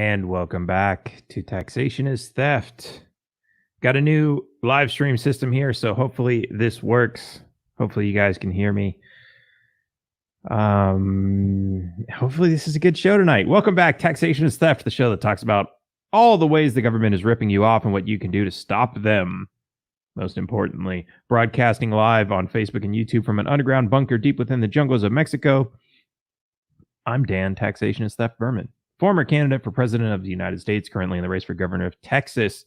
And welcome back to Taxation is Theft. Got a new live stream system here, so hopefully this works. Hopefully you guys can hear me. Hopefully this is a good show tonight. Welcome back. Taxation is Theft, the show that talks about all the ways the government is ripping you off and what you can do to stop them. Most importantly, broadcasting live on Facebook and YouTube from an underground bunker deep within the jungles of Mexico. I'm Dan, Taxation is Theft Berman, former candidate for president of the United States, currently in the race for governor of Texas.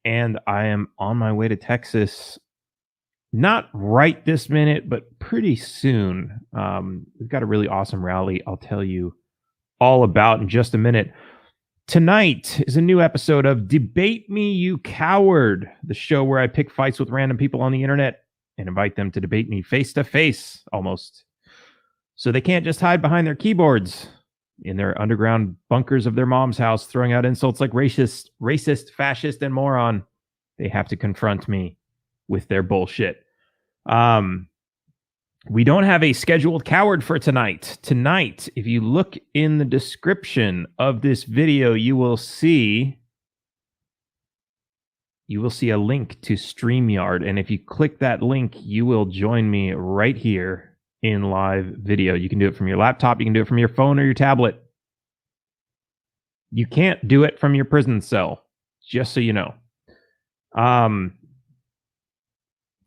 And I am on my way to Texas, not right this minute, but pretty soon. We've got a really awesome rally I'll tell you all about in just a minute. Tonight is a new episode of Debate Me, You Coward, the show where I pick fights with random people on the internet and invite them to debate me face to face, almost. So they can't just hide behind their keyboards in their underground bunkers of their mom's house, throwing out insults like racist, fascist, and moron. They have to confront me with their bullshit. We don't have a scheduled coward for tonight. Tonight, if you look in the description of this video, you will see a link to StreamYard. And if you click that link, you will join me right here in live video. You can do it from your laptop. You can do it from your phone or your tablet. You can't do it from your prison cell, just so you know.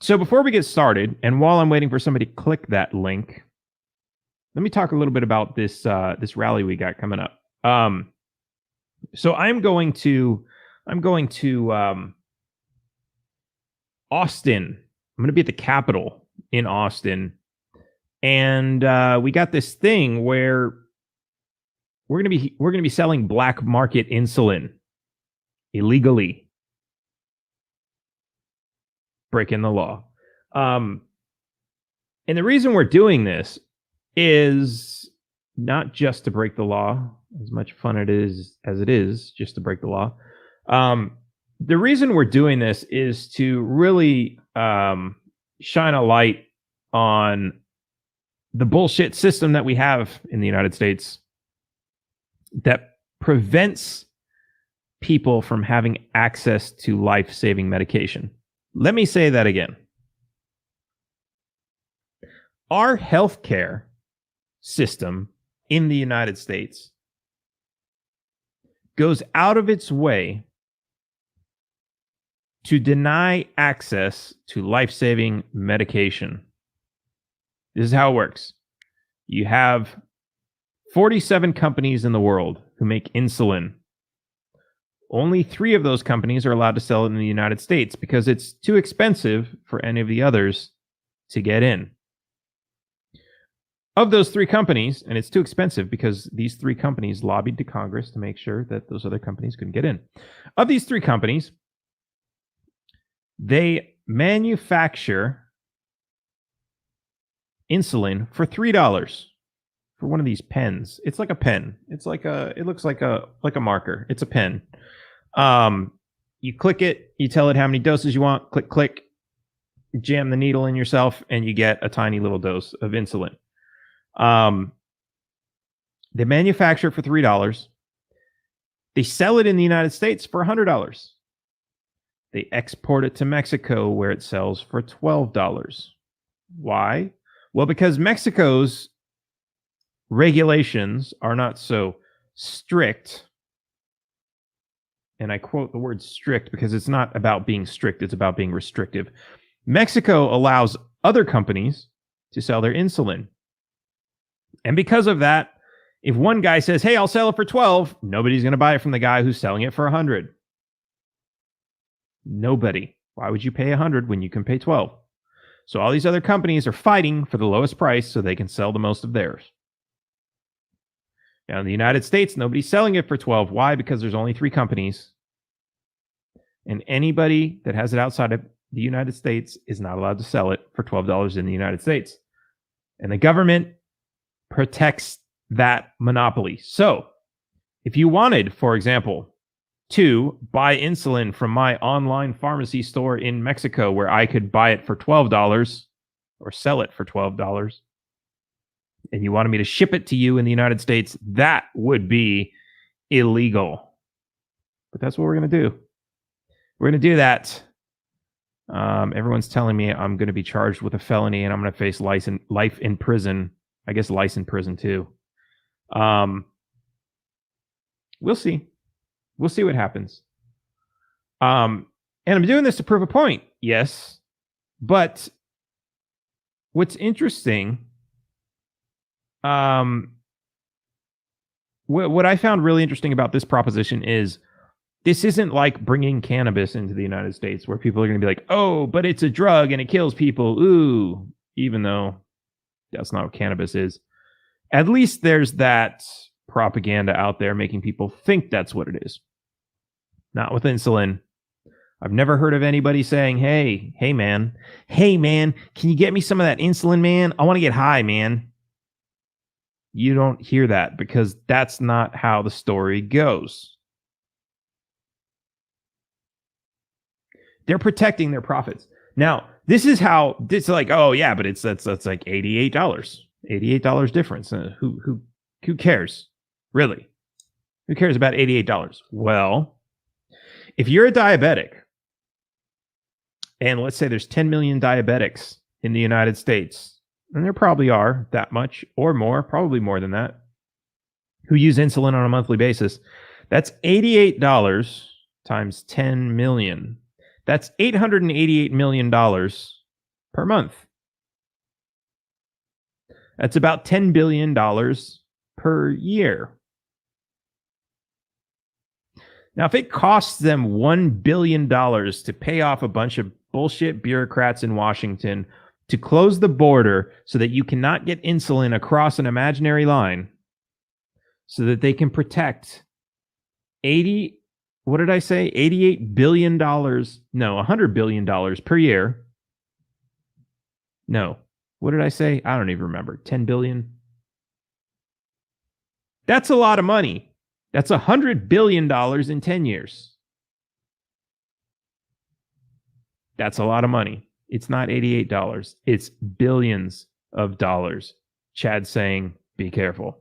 So before we get started, and while I'm waiting for somebody to click that link, let me talk a little bit about this rally we got coming up. So I'm going to Austin. I'm going to be at the Capitol in Austin, and we got this thing where we're going to be selling black market insulin illegally. Breaking the law. And the reason we're doing this is not just to break the law, as much fun it is as it is just to break the law. The reason we're doing this is to really shine a light on the bullshit system that we have in the United States that prevents people from having access to life-saving medication. Let me say that again. Our healthcare system in the United States goes out of its way to deny access to life-saving medication. This is how it works. You have 47 companies in the world who make insulin. Only 3 of those companies are allowed to sell it in the United States because it's too expensive for any of the others to get in. Of those 3 companies, and it's too expensive because these 3 companies lobbied to Congress to make sure that those other companies couldn't get in. Of these 3 companies, they manufacture insulin for $3 for one of these pens. It's like a pen. It looks like a marker. It's a pen. You click it, you tell it how many doses you want, click, jam the needle in yourself, and you get a tiny little dose of insulin. They manufacture it for $3. They sell it in the United States for $100. They export it to Mexico where it sells for $12. Why? Well, because Mexico's regulations are not so strict. And I quote the word strict because it's not about being strict, it's about being restrictive. Mexico allows other companies to sell their insulin. And because of that, if one guy says, hey, I'll sell it for 12, nobody's going to buy it from the guy who's selling it for 100. Nobody. Why would you pay 100 when you can pay 12? So all these other companies are fighting for the lowest price so they can sell the most of theirs. Now, in the United States, nobody's selling it for 12. Why? Because there's only 3 companies. And anybody that has it outside of the United States is not allowed to sell it for $12 in the United States. And the government protects that monopoly. So, if you wanted, for example, to buy insulin from my online pharmacy store in Mexico where I could buy it for $12 or sell it for $12, and you wanted me to ship it to you in the United States, that would be illegal. But that's what we're going to do. We're going to do that. Everyone's telling me I'm going to be charged with a felony and I'm going to face life in prison. I guess life in prison too. We'll see. We'll see what happens. And I'm doing this to prove a point. Yes. But what's interesting, what I found really interesting about this proposition is this isn't like bringing cannabis into the United States where people are going to be like, oh, but it's a drug and it kills people. Ooh, even though that's not what cannabis is. At least there's that propaganda out there making people think that's what it is. Not with insulin. I've never heard of anybody saying, hey, man, can you get me some of that insulin, man? I want to get high, man. You don't hear that because that's not how the story goes. They're protecting their profits. Now, this is how it's like, oh yeah, but that's like $88. $88 difference. Who cares? Really? Who cares about $88? Well, if you're a diabetic, and let's say there's 10 million diabetics in the United States, and there probably are that much or more, probably more than that, who use insulin on a monthly basis, that's $88 times 10 million. That's $888 million per month. That's about $10 billion per year. Now, if it costs them $1 billion to pay off a bunch of bullshit bureaucrats in Washington to close the border so that you cannot get insulin across an imaginary line so that they can protect $88 billion, no, $100 billion per year. No, what did I say? I don't even remember. 10 billion. That's a lot of money. That's $100 billion in 10 years. That's a lot of money. It's not $88. It's billions of dollars. Chad's saying, be careful.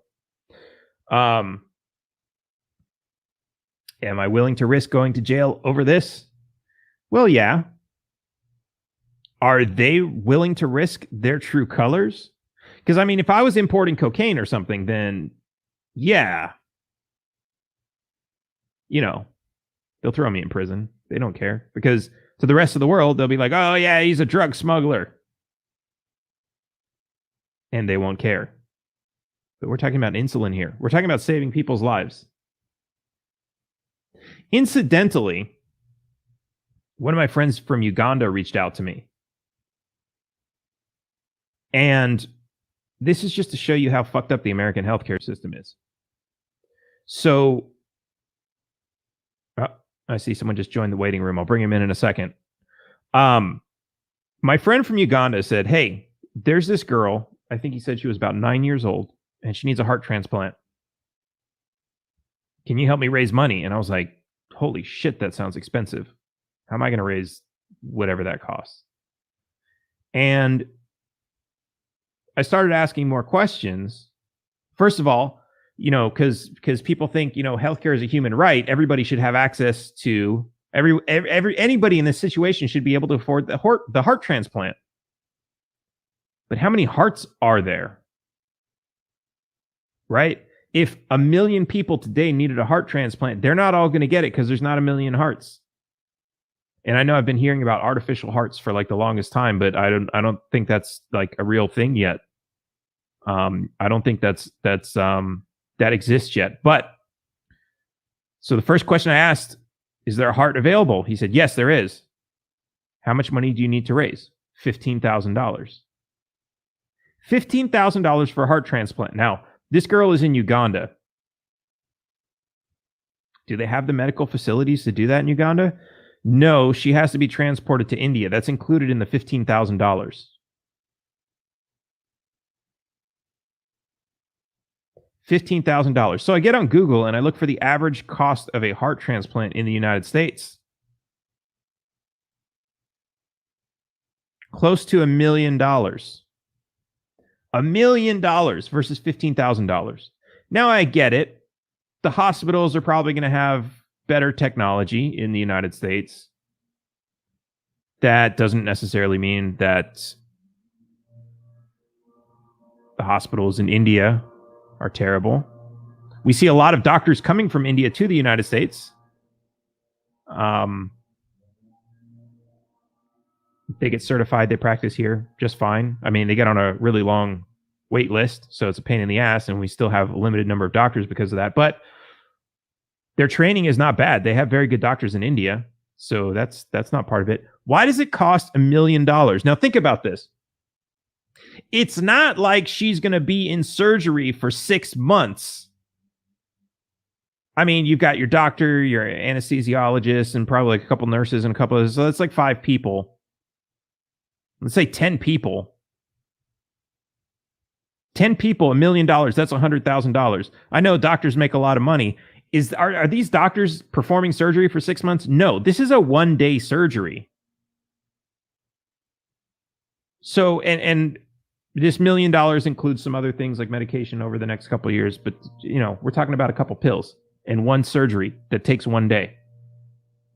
Am I willing to risk going to jail over this? Well, yeah. Are they willing to risk their true colors? Because, I mean, if I was importing cocaine or something, then yeah. You know, they'll throw me in prison. They don't care. Because to the rest of the world, they'll be like, oh, yeah, he's a drug smuggler. And they won't care. But we're talking about insulin here. We're talking about saving people's lives. Incidentally, one of my friends from Uganda reached out to me. And this is just to show you how fucked up the American healthcare system is. So, I see someone just joined the waiting room. I'll bring him in a second. My friend from Uganda said, hey, there's this girl. I think he said she was about 9 years old, and she needs a heart transplant. Can you help me raise money? And I was like, holy shit, that sounds expensive. How am I going to raise whatever that costs? And I started asking more questions. First of all, you know, because people think, you know, healthcare is a human right. Everybody should have access to anybody in this situation should be able to afford the heart transplant. But how many hearts are there? Right? If 1 million people today needed a heart transplant, they're not all going to get it because there's not 1 million hearts. And I know I've been hearing about artificial hearts for like the longest time, but I don't think that's like a real thing yet. I don't think that exists yet. But so the first question I asked, is there a heart available? He said, yes, there is. How much money do you need to raise? $15,000. $15,000 for a heart transplant. Now, this girl is in Uganda. Do they have the medical facilities to do that in Uganda? No, she has to be transported to India. That's included in the $15,000. $15,000. So I get on Google and I look for the average cost of a heart transplant in the United States. Close to $1 million. $1 million versus $15,000. Now I get it. the hospitals are probably going to have better technology in the United States. That doesn't necessarily mean that the hospitals in India are terrible. We see a lot of doctors coming from India to the United States. They get certified, they practice here just fine. I mean, they get on a really long wait list, so it's a pain in the ass, and we still have a limited number of doctors because of that. But their training is not bad. They have very good doctors in India, so that's not part of it. Why does it cost $1 million? Now think about this. It's not like she's going to be in surgery for 6 months. I mean, you've got your doctor, your anesthesiologist, and probably like a couple nurses and a couple of, so that's like 5 people. Let's say 10 people. 10 people, $1 million. That's $100,000. I know doctors make a lot of money. Are these doctors performing surgery for 6 months? No, this is a 1-day surgery. So, and this $1 million includes some other things like medication over the next couple of years. But, we're talking about a couple pills and one surgery that takes 1 day.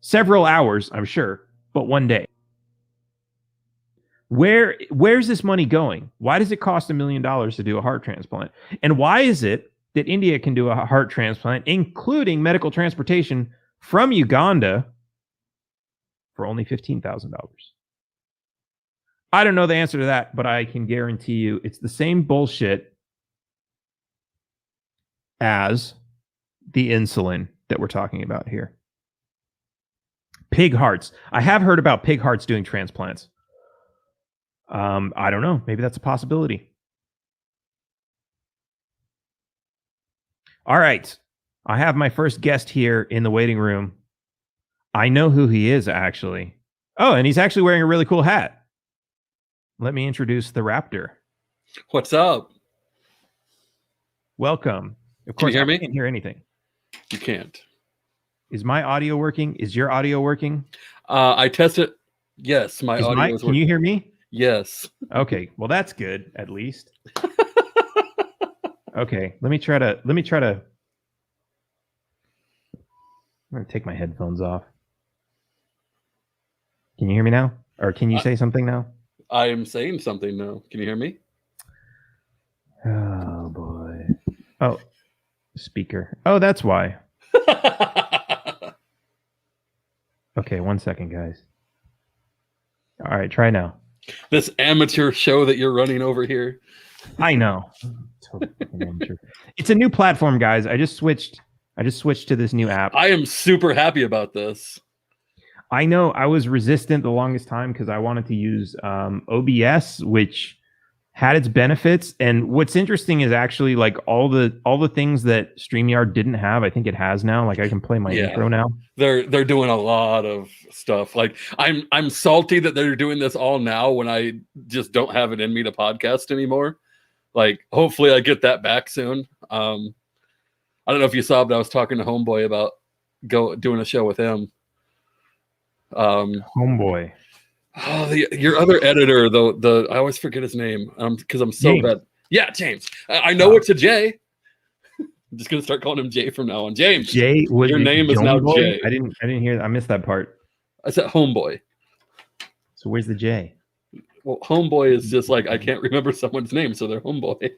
Several hours, I'm sure, but 1 day. Where's this money going? Why does it cost $1 million to do a heart transplant? And why is it that India can do a heart transplant, including medical transportation from Uganda, for only $15,000? I don't know the answer to that, but I can guarantee you it's the same bullshit as the insulin that we're talking about here. Pig hearts. I have heard about pig hearts doing transplants. I don't know. Maybe that's a possibility. All right. I have my first guest here in the waiting room. I know who he is, actually. Oh, and he's actually wearing a really cool hat. Let me introduce the Raptor. What's up? Welcome. Of Can course, you hear me? I can't hear anything. You can't. Is my audio working? Is your audio working? I tested. Yes, my audio is Can working. you hear me? Yes. Okay. Well, that's good, at least. Okay. Let me try to. I'm going to take my headphones off. Can you hear me now? Or can you say something now? I am saying something now. Can you hear me? Oh, boy. Oh, speaker. Oh, that's why. Okay, 1 second, guys. All right, try now. This amateur show that you're running over here. I know. Totally amateur. It's a new platform, guys. I just switched to this new app. I am super happy about this. I know I was resistant the longest time because I wanted to use OBS, which had its benefits. And what's interesting is actually like all the things that StreamYard didn't have, I think it has now. Like I can play my intro now. They're doing a lot of stuff. Like I'm salty that they're doing this all now when I just don't have it in me to podcast anymore. Like hopefully I get that back soon. I don't know if you saw, but I was talking to Homeboy about doing a show with him. Homeboy. Oh, your other editor, though, I always forget his name because I'm so bad. Yeah, James. I know it's a J. I'm just gonna start calling him Jay from now on. James. Jay. Your name is now Jay. I didn't hear that. I missed that part. I said Homeboy. So where's the J? Well, Homeboy is just like I can't remember someone's name, so they're Homeboy.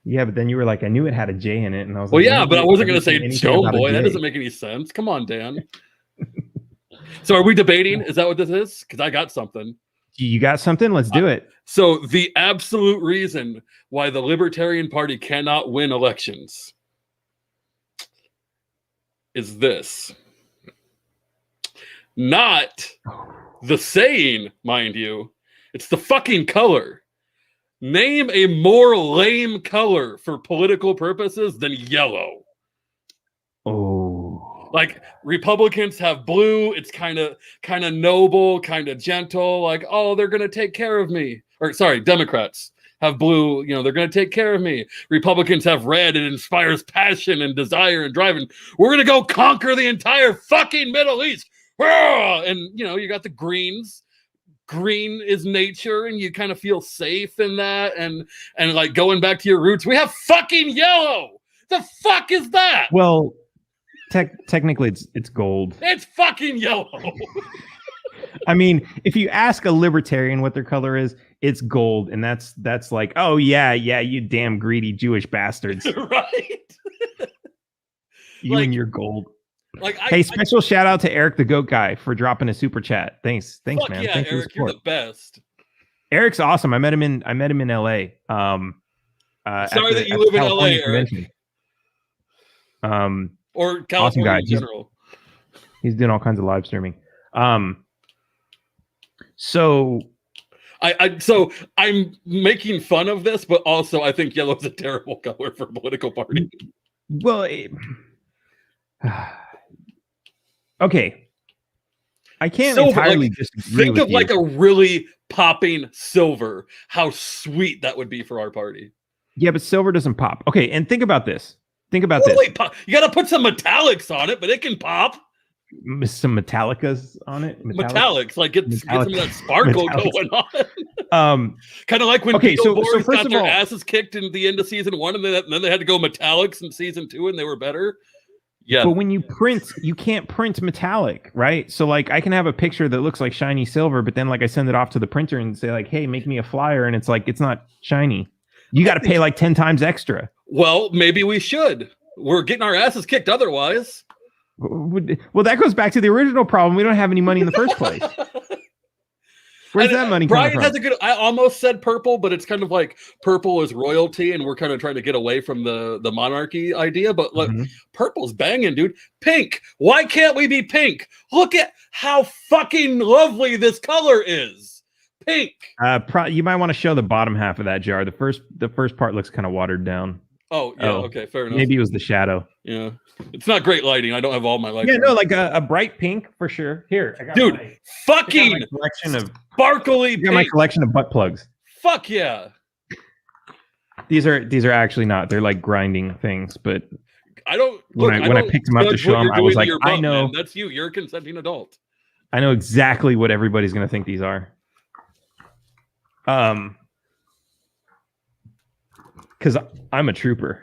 Yeah, but then you were like, I knew it had a J in it, and I was well, like, yeah, but I wasn't gonna say Homeboy. That doesn't make any sense. Come on, Dan. So are we debating? Is that what this is? Because I got something. You got something? Let's do it. So the absolute reason why the Libertarian Party cannot win elections is this. Not the saying, mind you. It's the fucking color. Name a more lame color for political purposes than yellow. Oh. Like Republicans have blue. It's kind of noble, kind of gentle. Like, oh, they're going to take care of me. Or sorry, Democrats have blue. You know, they're going to take care of me. Republicans have red. It inspires passion and desire and drive. And we're going to go conquer the entire fucking Middle East. And, you know, you got the Greens. Green is nature, and you kind of feel safe in that. And like going back to your roots, we have fucking yellow. The fuck is that? Well, technically, it's gold. It's fucking yellow. I mean, if you ask a libertarian what their color is, it's gold, and that's like, oh yeah, you damn greedy Jewish bastards, right? You and your gold. Hey, special shout out to Eric the Goat Guy for dropping a super chat. Thanks, man. Yeah, Thanks Eric, you're the best. Eric's awesome. I met him in LA. Sorry that you live in LA, Eric. Or California awesome guy. In general. He's doing all kinds of live streaming. So I'm making fun of this, but also I think yellow is a terrible color for a political party. Well, okay. I can't entirely disagree think with of like a really popping silver. How sweet that would be for our party. Yeah, but silver doesn't pop. Okay, and think about this. You got to put some metallics on it, but it can pop. Some Metallicas on it. Metallics, like get some of that sparkle going on. Kind of like when Beetleborgs got their asses kicked in the end of season 1, and then they had to go metallics in season 2, and they were better. Yeah, but when you print, you can't print metallic, right? So like, I can have a picture that looks like shiny silver, but then like I send it off to the printer and say like, hey, make me a flyer, and it's like it's not shiny. You got to pay like 10 times extra. Well, maybe we should. We're getting our asses kicked otherwise. Well, that goes back to the original problem. We don't have any money in the first place. Where's that money coming from? Has a good. I almost said purple, but it's kind of like purple is royalty, and we're kind of trying to get away from the monarchy idea. But look, purple's banging, dude. Pink. Why can't we be pink? Look at how fucking lovely this color is. Pink. You might want to show the bottom half of that jar. The first part looks kind of watered down. Oh yeah, okay, fair enough. Maybe it was the shadow. Yeah, it's not great lighting. I don't have all my lights. Yeah, no, like a bright pink for sure. Here, I got fucking collection of sparkly. I got my collection of butt plugs. Fuck yeah. These are actually not. They're like grinding things, but I don't. When I picked them up to show them, I was like, I know. Man. That's you. You're a consenting adult. I know exactly what everybody's gonna think these are. Because I'm a trooper.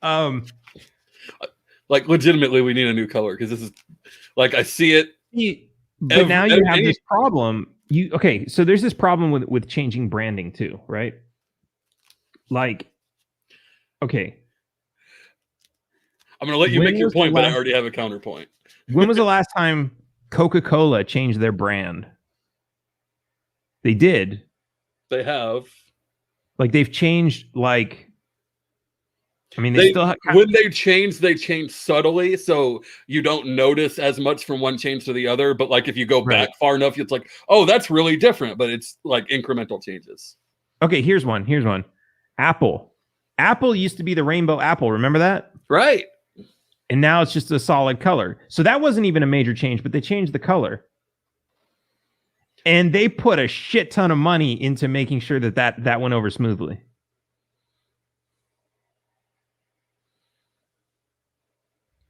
Like legitimately, we need a new color because this is like I see it. But now you have this problem. So there's this problem with changing branding too, right? Like, okay. I'm gonna let you make your point, but I already have a counterpoint. When was the last time Coca-Cola changed their brand? They did. They have. Like they've changed. Like, I mean, they still have. When they change subtly, so you don't notice as much from one change to the other. But like if you go back far enough, it's like, oh, that's really different. But it's like incremental changes. Okay, here's one. Apple. Apple used to be the rainbow apple. Remember that? Right. And now it's just a solid color. So that wasn't even a major change, but they changed the color. And they put a shit ton of money into making sure that went over smoothly.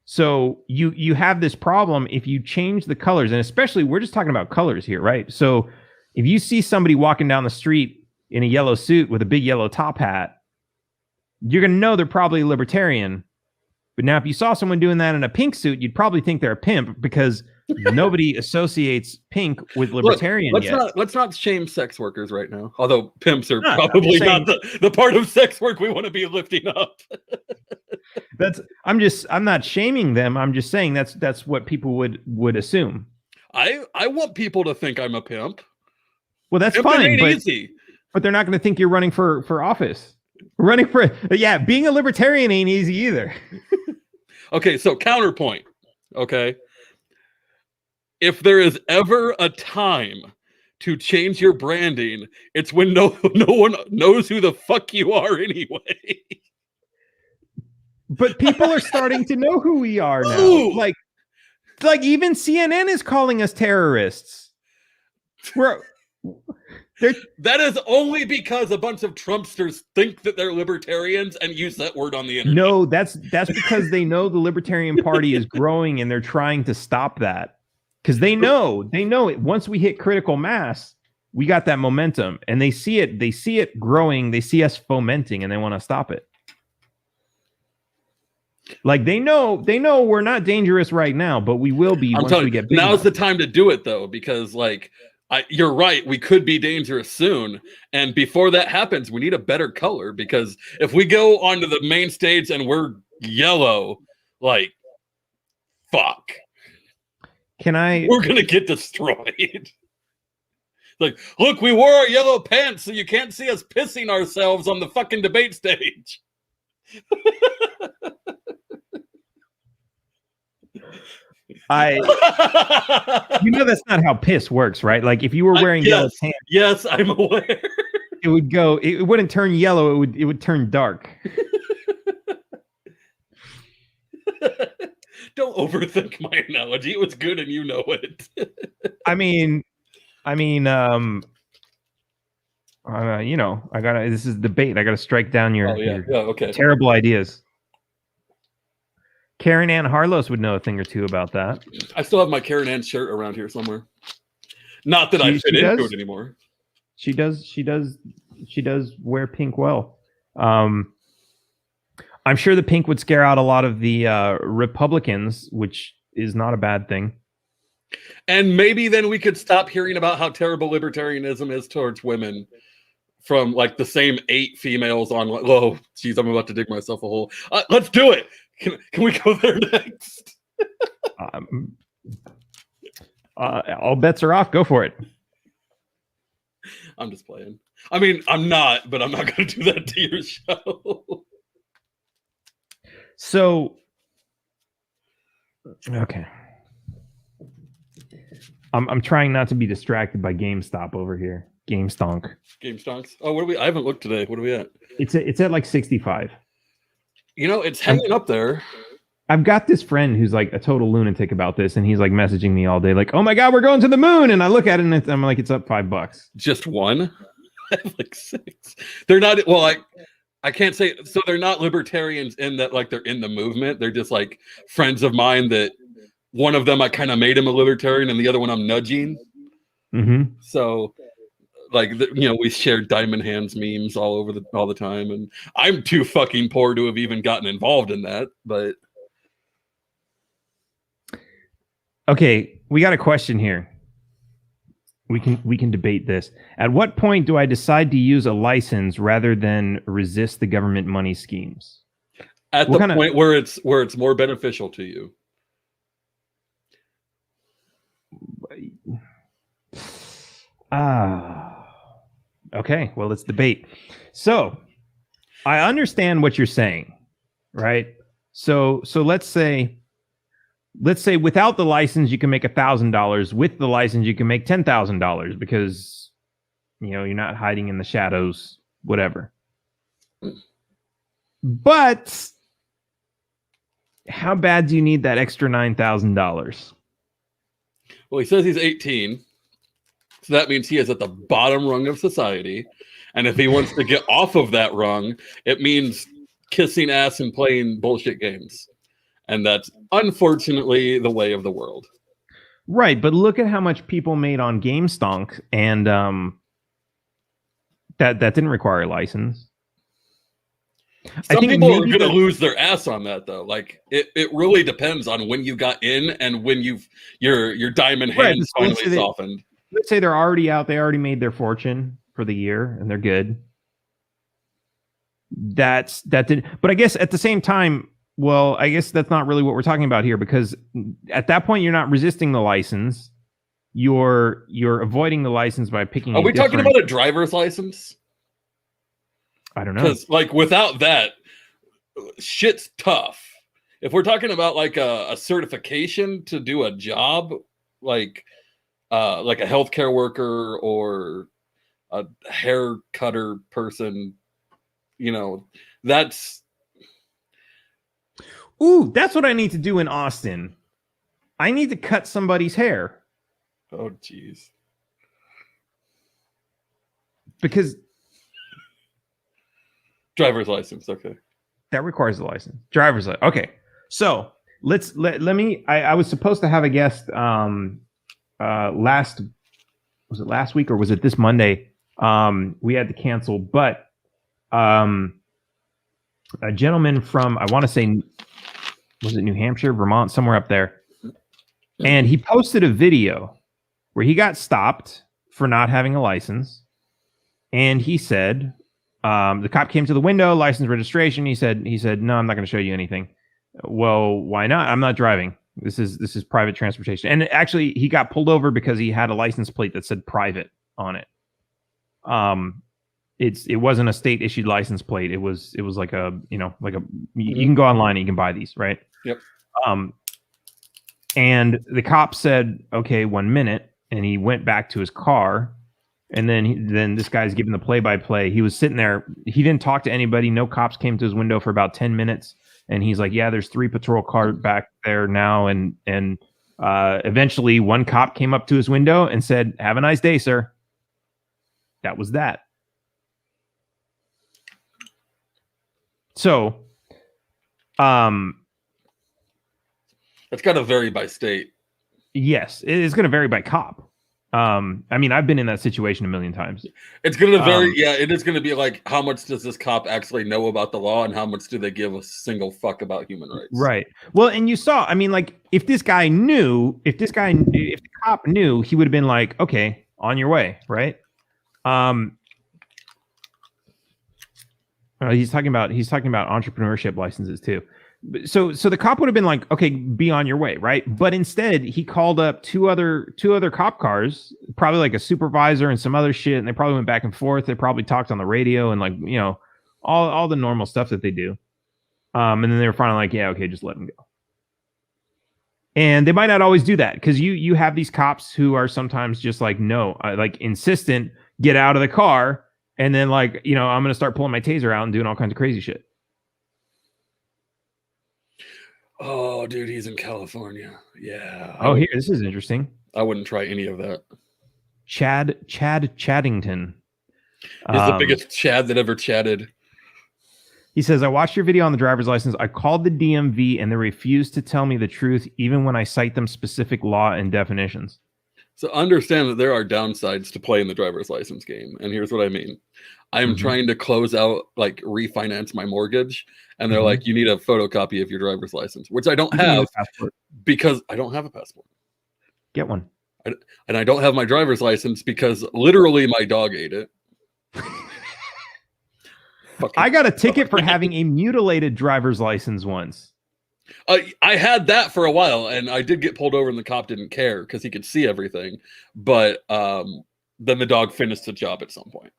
So you have this problem if you change the colors, and especially we're just talking about colors here, right? So if you see somebody walking down the street in a yellow suit with a big yellow top hat, you're going to know they're probably a libertarian. But now if you saw someone doing that in a pink suit, you'd probably think they're a pimp because nobody associates pink with libertarian. Let's not shame sex workers right now. Although pimps are probably not the part of sex work we want to be lifting up. I'm not shaming them. I'm just saying that's what people would assume. I want people to think I'm a pimp. Well, that's fine, but they're not going to think you're running for office. Being a libertarian ain't easy either. Okay, so counterpoint. Okay. If there is ever a time to change your branding, it's when no one knows who the fuck you are anyway. But people are starting to know who we are now. Ooh. Like even CNN is calling us terrorists. That is only because a bunch of Trumpsters think that they're libertarians and use that word on the internet. No, that's because they know the Libertarian Party is growing and they're trying to stop that. Because they know it. Once we hit critical mass, we got that momentum, and they see it growing, they see us fomenting, and they want to stop it. Like they know we're not dangerous right now, but we will be once we get big now's enough. the time to do it though, because like you're right, we could be dangerous soon, and before that happens, we need a better color, because if we go onto the main stage and we're yellow, like fuck, we're gonna get destroyed. Like, look, we wore our yellow pants so you can't see us pissing ourselves on the fucking debate stage. You know that's not how piss works, right? Like if you were wearing yellow pants, yes, I'm aware. It wouldn't turn yellow, it would turn dark. Don't overthink my analogy. It was good and you know it. I mean, you know, this is debate. I gotta strike down your, okay. terrible ideas. Karen Ann Harlos would know a thing or two about that. I still have my Karen Ann shirt around here somewhere. Not that I fit into it anymore. She does wear pink well. I'm sure the pink would scare out a lot of the Republicans, which is not a bad thing. And maybe then we could stop hearing about how terrible libertarianism is towards women from like the same 8 females on. Oh, geez, I'm about to dig myself a hole. Let's do it. Can we go there next? All bets are off. Go for it. I'm just playing. I mean, I'm not, but I'm not going to do that to your show. So, okay. I'm trying not to be distracted by GameStop over here. GameStonk. GameStonks. Oh, what are we? I haven't looked today. What are we at? It's at like 65. You know, it's hanging up there. I've got this friend who's like a total lunatic about this, and he's like messaging me all day, like, "Oh my god, we're going to the moon!" And I look at it, and I'm like, "It's up $5." Just one? I have like 6. They're not. Well, I can't say. So they're not libertarians in that, like they're in the movement. They're just like friends of mine that one of them I kind of made him a libertarian, and the other one I'm nudging. Mm-hmm. So. Like, you know, we share Diamond Hands memes all the time, and I'm too fucking poor to have even gotten involved in that. But okay, we got a question here. We can debate this. At what point do I decide to use a license rather than resist the government money schemes? At the point where it's more beneficial to you. Okay, well, let's debate. So, I understand what you're saying, right? So let's say without the license you can make $1,000. With the license you can make $10,000 because you know you're not hiding in the shadows, whatever. But how bad do you need that extra $9,000? Well, he says he's 18. So that means he is at the bottom rung of society. And if he wants to get off of that rung, it means kissing ass and playing bullshit games. And that's unfortunately the way of the world. Right, but look at how much people made on GameStonk, and that didn't require a license. Some people are going to lose their ass on that, though. Like it really depends on when you got in and when your diamond hands finally softened. Let's say they're already out. They already made their fortune for the year, and they're good. That did, but I guess at the same time, well, I guess that's not really what we're talking about here, because at that point you're not resisting the license. You're avoiding the license by picking. Are we talking about a driver's license? I don't know. Because like without that, shit's tough. If we're talking about like a certification to do a job, like a healthcare worker or a hair cutter person, you know, that's. Ooh, that's what I need to do in Austin. I need to cut somebody's hair. Oh, jeez. Because driver's license, okay. That requires a license. Driver's license. Okay. So let me. I was supposed to have a guest last was it last week or was it this Monday? We had to cancel, but a gentleman from, I want to say, was it New Hampshire, Vermont, somewhere up there, and he posted a video where he got stopped for not having a license, and he said, the cop came to the window, license, registration. He said, no, I'm not going to show you anything. Well, why not? I'm not driving. This is private transportation. And actually, he got pulled over because he had a license plate that said private on it. It wasn't a state issued license plate. It was like a, you can go online and you can buy these, right? Yep. And the cop said, okay, 1 minute. And he went back to his car. And then this guy's giving the play-by-play. He was sitting there. He didn't talk to anybody. No cops came to his window for about 10 minutes. And he's like, yeah, there's 3 patrol cars back there now. And eventually one cop came up to his window and said, have a nice day, sir. That was that. So, it's got to vary by state. Yes, it's going to vary by cop. I mean, I've been in that situation a million times. It's going to vary. Yeah, it is going to be like, how much does this cop actually know about the law, and how much do they give a single fuck about human rights? Right. Well, and you saw, I mean, like, if the cop knew, he would have been like, okay, on your way, right? He's talking about entrepreneurship licenses too. So the cop would have been like, okay, be on your way, right? But instead, he called up two other cop cars, probably like a supervisor and some other shit, and they probably went back and forth. They probably talked on the radio and, like, all the normal stuff that they do. And then they were finally like, yeah, okay, just let him go. And they might not always do that, because you have these cops who are sometimes just like, no, like insistent, get out of the car, and then, like, I'm gonna start pulling my taser out and doing all kinds of crazy shit. Oh, dude, he's in California. Yeah. Oh, here, this is interesting. I wouldn't try any of that. Chad Chaddington. He's the biggest Chad that ever chatted. He says, I watched your video on the driver's license. I called the DMV and they refused to tell me the truth, even when I cite them specific law and definitions. So understand that there are downsides to playing the driver's license game. And here's what I mean. I'm trying to close out, like, refinance my mortgage. And they're like, you need a photocopy of your driver's license, which I don't have because I don't have a passport. Get one. And I don't have my driver's license because literally my dog ate it. I got a ticket for having a mutilated driver's license once. I had that for a while, and I did get pulled over, and the cop didn't care because he could see everything. But then the dog finished the job at some point.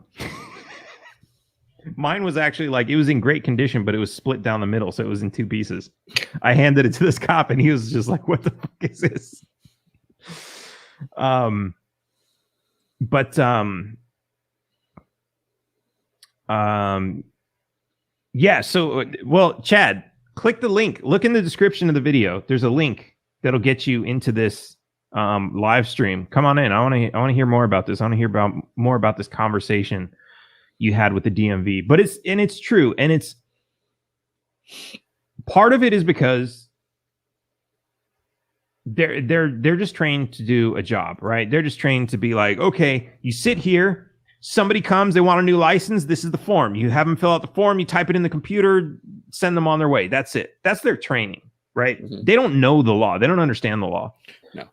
Mine was actually, like, it was in great condition, but it was split down the middle, so it was in 2 pieces. I handed it to this cop, and he was just like, what the fuck is this? Yeah, so, well, Chad, click the link. Look in the description of the video. There's a link that'll get you into this live stream. Come on in. I want to hear more about this. I want to hear more about this conversation you had with the DMV. But it's true, and it's part of it is because they're just trained to do a job, right? They're just trained to be like, okay, you sit here, somebody comes, they want a new license, this is the form. You have them fill out the form, you type it in the computer, send them on their way. That's it. That's their training, right? They don't know the law. They don't understand the law. No.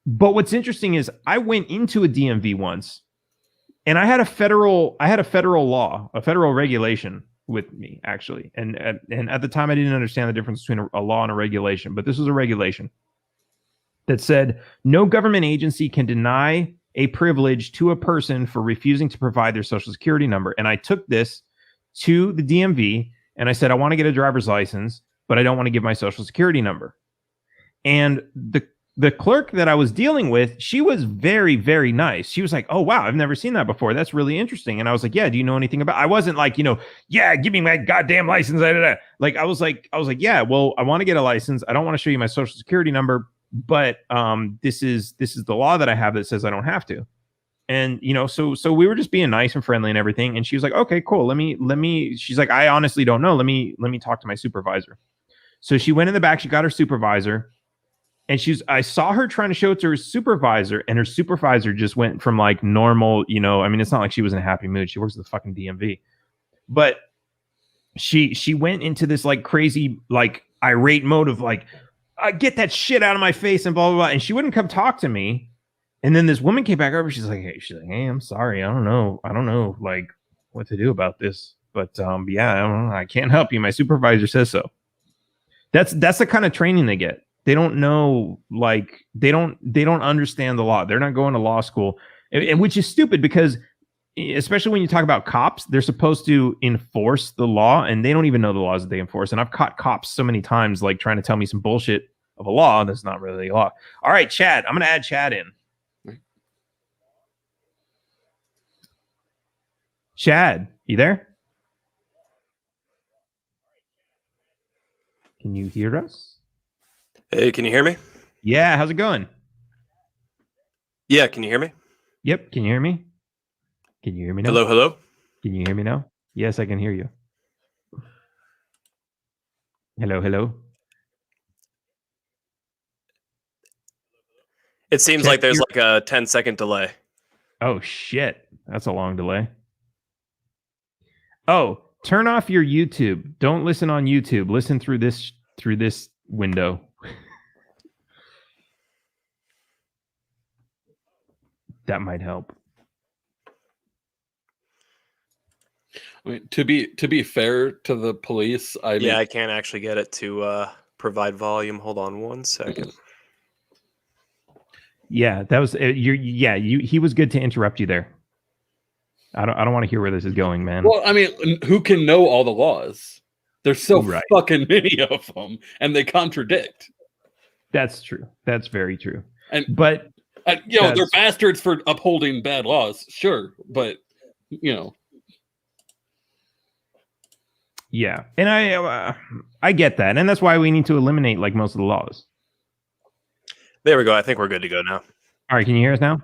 But what's interesting is I went into a DMV once, and I had a federal law, a federal regulation with me, actually. And at the time, I didn't understand the difference between a law and a regulation, but this was a regulation that said no government agency can deny a privilege to a person for refusing to provide their social security number. And I took this to the DMV and I said, I want to get a driver's license, but I don't want to give my social security number. And the clerk that I was dealing with, she was very, very nice. She was like, oh, wow, I've never seen that before. That's really interesting. And I was like, yeah, do you know anything about, I wasn't like, yeah, give me my goddamn license. Like, I was like, yeah, well, I want to get a license. I don't want to show you my social security number, but this is the law that I have that says I don't have to. And, so we were just being nice and friendly and everything. And she was like, okay, cool. Let me, she's like, I honestly don't know. Let me talk to my supervisor. So she went in the back, she got her supervisor. And I saw her trying to show it to her supervisor, and her supervisor just went from like normal, I mean, it's not like she was in a happy mood. She works at the fucking DMV. But she went into this like crazy, like irate mode of like, get that shit out of my face and blah, blah, blah. And she wouldn't come talk to me. And then this woman came back over. She's like, hey, I'm sorry. I don't know like what to do about this. But yeah, I don't know. I can't help you. My supervisor says so. That's the kind of training they get. They don't know, like they don't understand the law. They're not going to law school, and which is stupid because especially when you talk about cops, they're supposed to enforce the law, and they don't even know the laws that they enforce. And I've caught cops so many times, like trying to tell me some bullshit of a law that's not really a law. All right, Chad, I'm going to add Chad in. Chad, you there? Can you hear us? Hey, can you hear me? Yeah, how's it going? Yeah, can you hear me? Yep, can you hear me? Can you hear me now? Hello, hello? Can you hear me now? Yes, I can hear you. Hello, hello. It seems like there's like a 10-second delay. Oh, shit. That's a long delay. Oh, turn off your YouTube. Don't listen on YouTube. Listen through this window. That might help. I mean, to be fair to the police, I can't actually get it to provide volume. Hold on one second. Yeah, that was he was good to interrupt you there. I don't want to hear where this is going, man. Well, I mean, who can know all the laws? There's so fucking many of them, and they contradict. That's true. That's very true. But they're bastards for upholding bad laws, sure, but Yeah, and I get that, and that's why we need to eliminate like most of the laws. There we go. I think we're good to go now. All right, can you hear us now?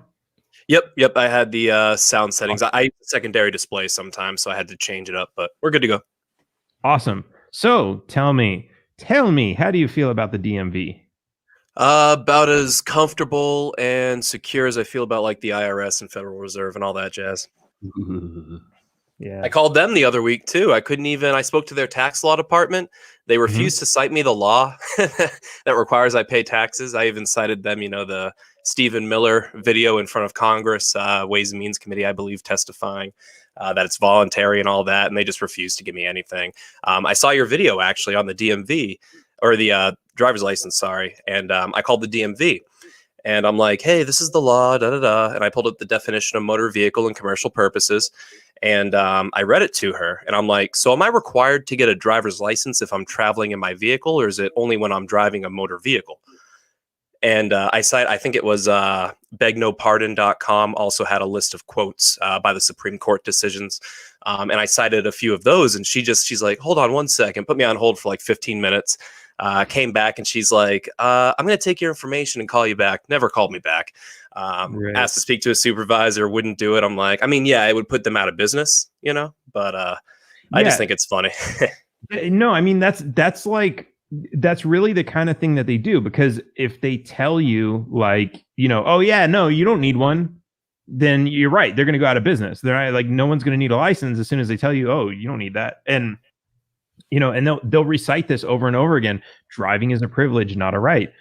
Yep. I had the sound settings. I use secondary display sometimes, so I had to change it up, but we're good to go. Awesome. So tell me, how do you feel about the DMV? About as comfortable and secure as I feel about like the IRS and Federal Reserve and all that jazz. Yeah. I called them the other week too. I spoke to their tax law department. They refused to cite me the law that requires I pay taxes. I even cited them, the Stephen Miller video in front of Congress, Ways and Means Committee, I believe, testifying that it's voluntary and all that. And they just refused to give me anything. I saw your video actually on the DMV or the driver's license. Sorry. And I called the DMV. And I'm like, hey, this is the law, And I pulled up the definition of motor vehicle and commercial purposes. And I read it to her. And I'm like, so am I required to get a driver's license if I'm traveling in my vehicle? Or is it only when I'm driving a motor vehicle? And I think it was begnopardon.com also had a list of quotes by the Supreme Court decisions. And I cited a few of those. And she's like, hold on one second, put me on hold for like 15 minutes. Came back and she's like, I'm going to take your information and call you back. Never called me back. Asked to speak to a supervisor, wouldn't do it. I'm like, I mean, yeah, it would put them out of business, but I just think it's funny. No, I mean, that's really the kind of thing that they do, because if they tell you like, oh yeah, no, you don't need one, then you're right. They're going to go out of business. They're like, no one's going to need a license as soon as they tell you, oh, you don't need that. And and they'll recite this over and over again. Driving is a privilege, not a right,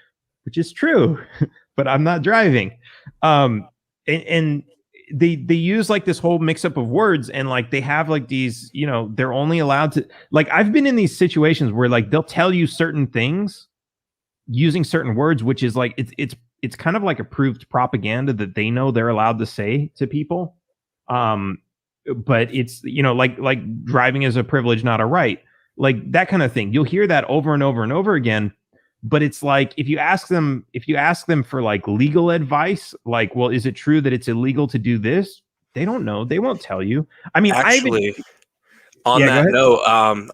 which is true, but I'm not driving. And they use like this whole mix up of words, and like they have like these, they're only allowed to, like, I've been in these situations where like they'll tell you certain things using certain words, which is like it's kind of like approved propaganda that they know they're allowed to say to people. But it's like driving is a privilege, not a right. Like that kind of thing. You'll hear that over and over and over again. But it's like, if you ask them for like legal advice, like, well, is it true that it's illegal to do this? They don't know. They won't tell you. I mean, actually, on that note,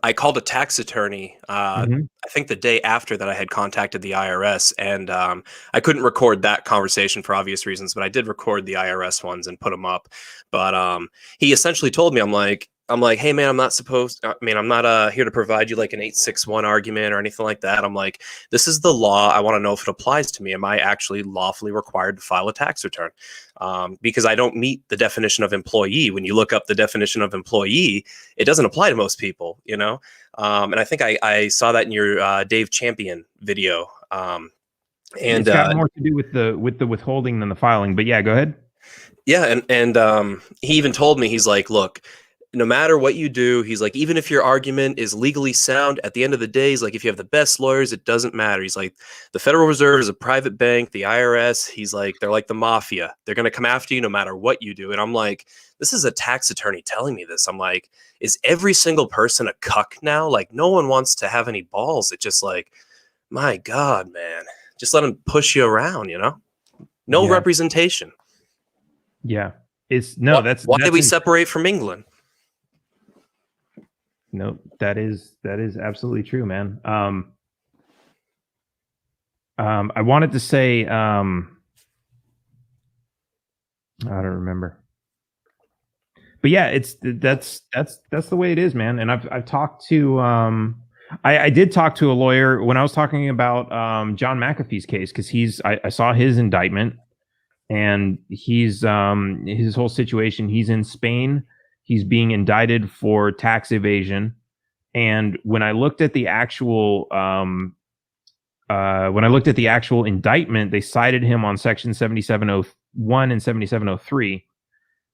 I called a tax attorney, I think the day after that I had contacted the IRS, and I couldn't record that conversation for obvious reasons, but I did record the IRS ones and put them up. But he essentially told me, I'm like, I'm like, hey man, I'm not here to provide you like an 861 argument or anything like that. I'm like, this is the law. I want to know if it applies to me. Am I actually lawfully required to file a tax return? Because I don't meet the definition of employee. When you look up the definition of employee, it doesn't apply to most people, you know? And I think I saw that in your Dave Champion video. And it's got more to do with the withholding than the filing, but yeah, go ahead. Yeah, and he even told me, he's like, look, no matter what you do, he's like, even if your argument is legally sound, at the end of the day, he's like, if you have the best lawyers, it doesn't matter. He's like, the Federal Reserve is a private bank, the IRS, he's like, they're like the mafia. They're going to come after you no matter what you do. And I'm like, this is a tax attorney telling me this. I'm like, is every single person a cuck now? Like, no one wants to have any balls. It's just like, my God, man, just let them push you around, you know? No representation. Yeah. Why did we separate from England? No, that is absolutely true, man. I wanted to say, I don't remember, but yeah, that's the way it is, man. And I've talked to, I did talk to a lawyer when I was talking about John McAfee's case, because I saw his indictment, and he's his whole situation. He's in Spain. He's being indicted for tax evasion. And when I looked at the actual indictment, they cited him on section 7701 and 7703,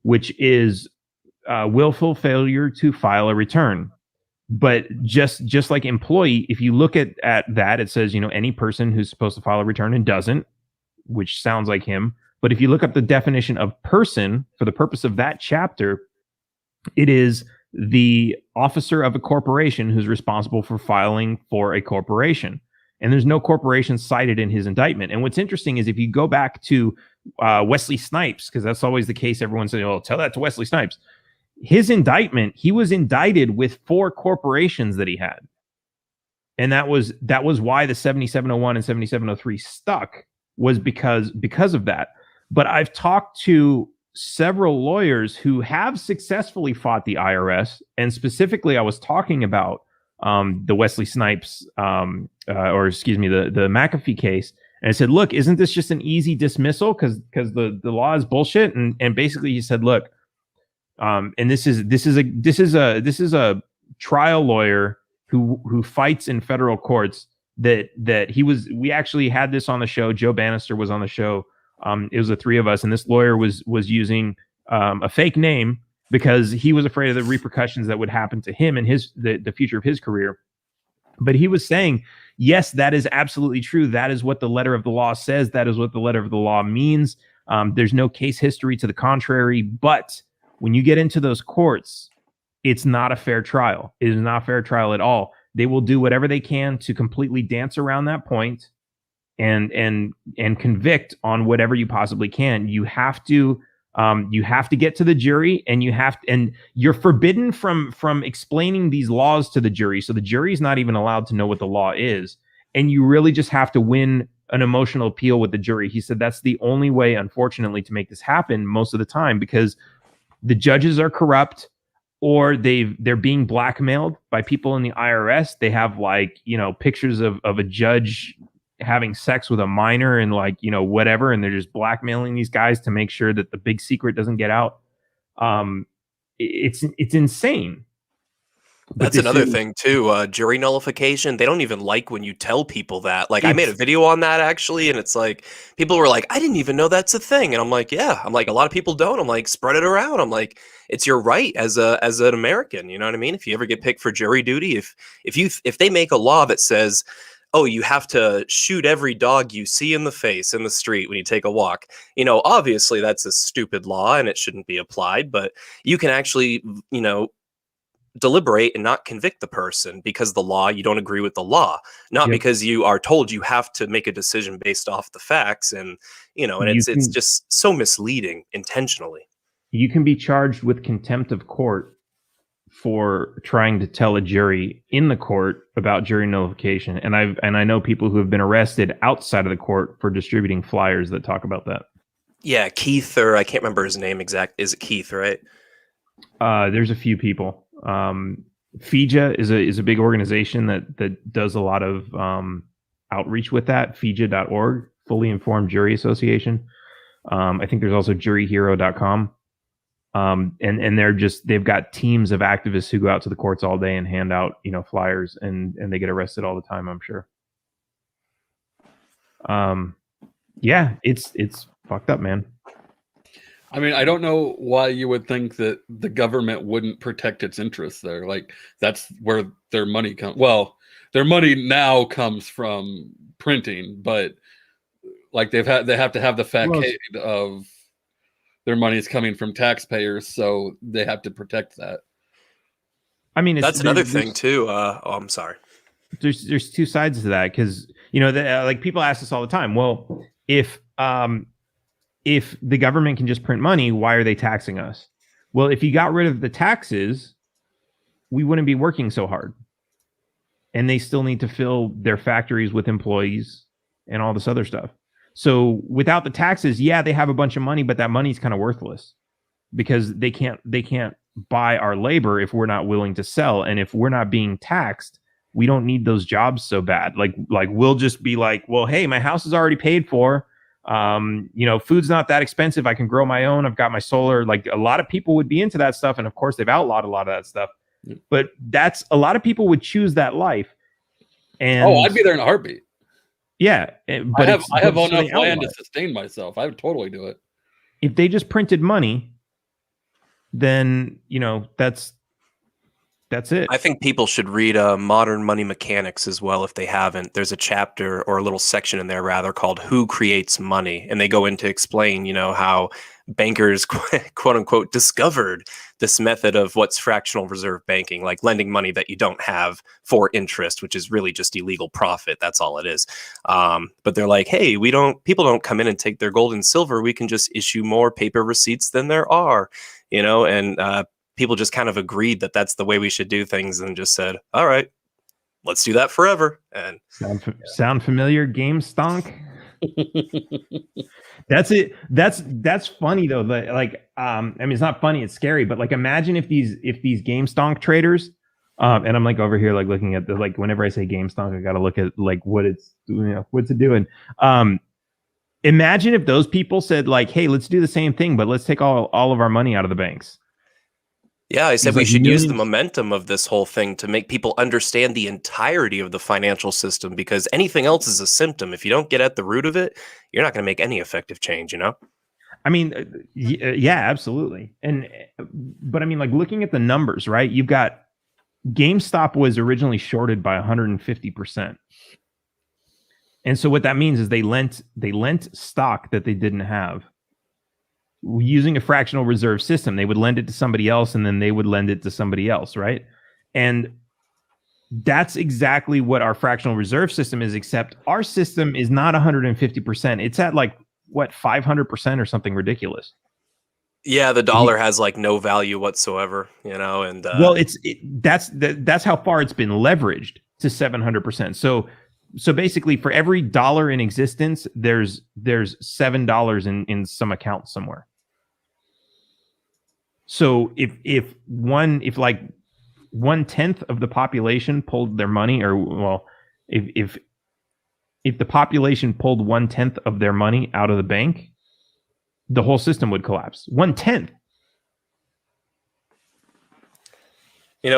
which is willful failure to file a return. But just like employee, if you look at that, it says, any person who's supposed to file a return and doesn't, which sounds like him. But if you look up the definition of person for the purpose of that chapter, it is the officer of a corporation who's responsible for filing for a corporation. And there's no corporation cited in his indictment. And what's interesting is if you go back to Wesley Snipes, because that's always the case, everyone says, oh, tell that to Wesley Snipes. His indictment, he was indicted with 4 corporations that he had. And that was why the 7701 and 7703 stuck, was because of that. But I've talked to several lawyers who have successfully fought the IRS, and specifically I was talking about the Wesley Snipes, the McAfee case, and I said, look, isn't this just an easy dismissal because the law is bullshit? And basically he said, look, and this is a trial lawyer who fights in federal courts, we actually had this on the show. Joe Bannister was on the show. It was the 3 of us, and this lawyer was using a fake name because he was afraid of the repercussions that would happen to him and the future of his career. But he was saying, yes, that is absolutely true. That is what the letter of the law says. That is what the letter of the law means. There's no case history to the contrary. But when you get into those courts, it's not a fair trial. It is not a fair trial at all. They will do whatever they can to completely dance around that point and convict on whatever you possibly can. You have to get to the jury, and you're forbidden from explaining these laws to the jury. So the jury is not even allowed to know what the law is. And you really just have to win an emotional appeal with the jury. He said that's the only way, unfortunately, to make this happen most of the time, because the judges are corrupt, or they're being blackmailed by people in the IRS. They have pictures of a judge having sex with a minor and whatever, and they're just blackmailing these guys to make sure that the big secret doesn't get out. It's insane. That's another thing too. Jury nullification. They don't even like when you tell people that. I made a video on that actually, and it's like people were like, "I didn't even know that's a thing," and I'm like, "Yeah." I'm like, a lot of people don't. I'm like, spread it around. I'm like, it's your right as an American. You know what I mean? If you ever get picked for jury duty, if they make a law that says, oh, you have to shoot every dog you see in the face in the street when you take a walk. Obviously that's a stupid law and it shouldn't be applied, but you can actually, deliberate and not convict the person because you don't agree with the law, not because you are told you have to make a decision based off the facts. And, it's just so misleading intentionally. You can be charged with contempt of court for trying to tell a jury in the court about jury nullification. And I know people who have been arrested outside of the court for distributing flyers that talk about that. Yeah, Keith, or I can't remember his name exact. Is it Keith, right? There's a few people. FIJA is a big organization that does a lot of outreach with that. FIJA.org, Fully Informed Jury Association. I think there's also juryhero.com. And they've got teams of activists who go out to the courts all day and hand out, flyers, and they get arrested all the time, I'm sure. Yeah, it's fucked up, man. I mean, I don't know why you would think that the government wouldn't protect its interests there. Like, that's where their money comes. Well, their money now comes from printing, but like they have to have the facade of their money is coming from taxpayers, so they have to protect that. I mean, that's another thing too. I'm sorry. There's two sides to that, because like people ask us all the time. Well, if the government can just print money, why are they taxing us? Well, if you got rid of the taxes, we wouldn't be working so hard. And they still need to fill their factories with employees and all this other stuff. So without the taxes, yeah, they have a bunch of money, but that money's kind of worthless because they can't buy our labor if we're not willing to sell. And if we're not being taxed, we don't need those jobs so bad. Like we'll just be like, well, hey, my house is already paid for. Food's not that expensive. I can grow my own. I've got my solar. Like, a lot of people would be into that stuff. And of course they've outlawed a lot of that stuff, but that's a lot of people would choose that life. And I'd be there in a heartbeat. Yeah. But I have enough land to sustain myself. I would totally do it. If they just printed money, then, that's it. I think people should read Modern Money Mechanics as well if they haven't. There's a chapter, or a little section in there rather, called Who Creates Money? And they go into explain, how bankers, quote unquote, discovered this method of what's fractional reserve banking, like lending money that you don't have for interest, which is really just illegal profit. That's all it is. But they're like, hey, people don't come in and take their gold and silver. We can just issue more paper receipts than there are, and people just kind of agreed that that's the way we should do things, and just said, all right, let's do that forever. And sound familiar? Game stonk. That's it. That's funny though. It's not funny, it's scary, but like, imagine if these game stonk traders, and I'm like over here, like looking at whenever I say game stonk, I got to look at like what it's doing, what's it doing. Imagine if those people said like, hey, let's do the same thing, but let's take all of our money out of the banks. Yeah, I said we should use the momentum of this whole thing to make people understand the entirety of the financial system, because anything else is a symptom. If you don't get at the root of it, you're not going to make any effective change, I mean, yeah, absolutely. But I mean, like, looking at the numbers, right? You've got GameStop was originally shorted by 150%. And so what that means is they lent stock that they didn't have. Using a fractional reserve system, they would lend it to somebody else, and then they would lend it to somebody else, right? And that's exactly what our fractional reserve system is, except our system is not 150%. It's at 500% or something ridiculous. Yeah, the dollar has no value whatsoever, and well, that's how far it's been leveraged to 700%. So basically, for every dollar in existence, there's $7 in some account somewhere. So if 1/10 of the population pulled their money, if the population pulled 1/10 of their money out of the bank, the whole system would collapse. 1/10.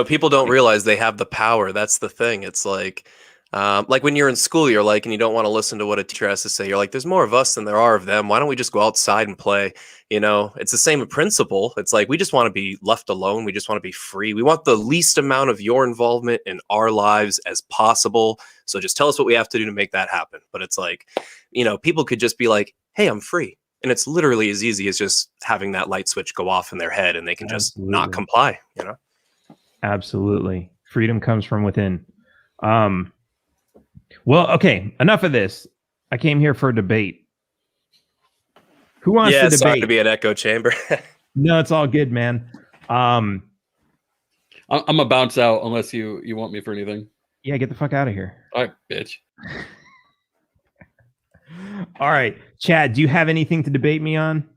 People don't realize they have the power. That's the thing. It's like when you're in school, you're like, and you don't want to listen to what a teacher has to say. You're like, there's more of us than there are of them. Why don't we just go outside and play? It's the same principle. It's like, we just want to be left alone. We just want to be free. We want the least amount of your involvement in our lives as possible. So just tell us what we have to do to make that happen. But it's like, people could just be like, hey, I'm free. And it's literally as easy as just having that light switch go off in their head, and they can just not comply, Absolutely. Freedom comes from within. Well, okay, enough of this. I came here for a debate. Who wants to debate? Sorry to be an echo chamber. No, it's all good, man. I'm gonna bounce out unless you want me for anything. Yeah, get the fuck out of here. All right, bitch. All right, Chad, do you have anything to debate me on?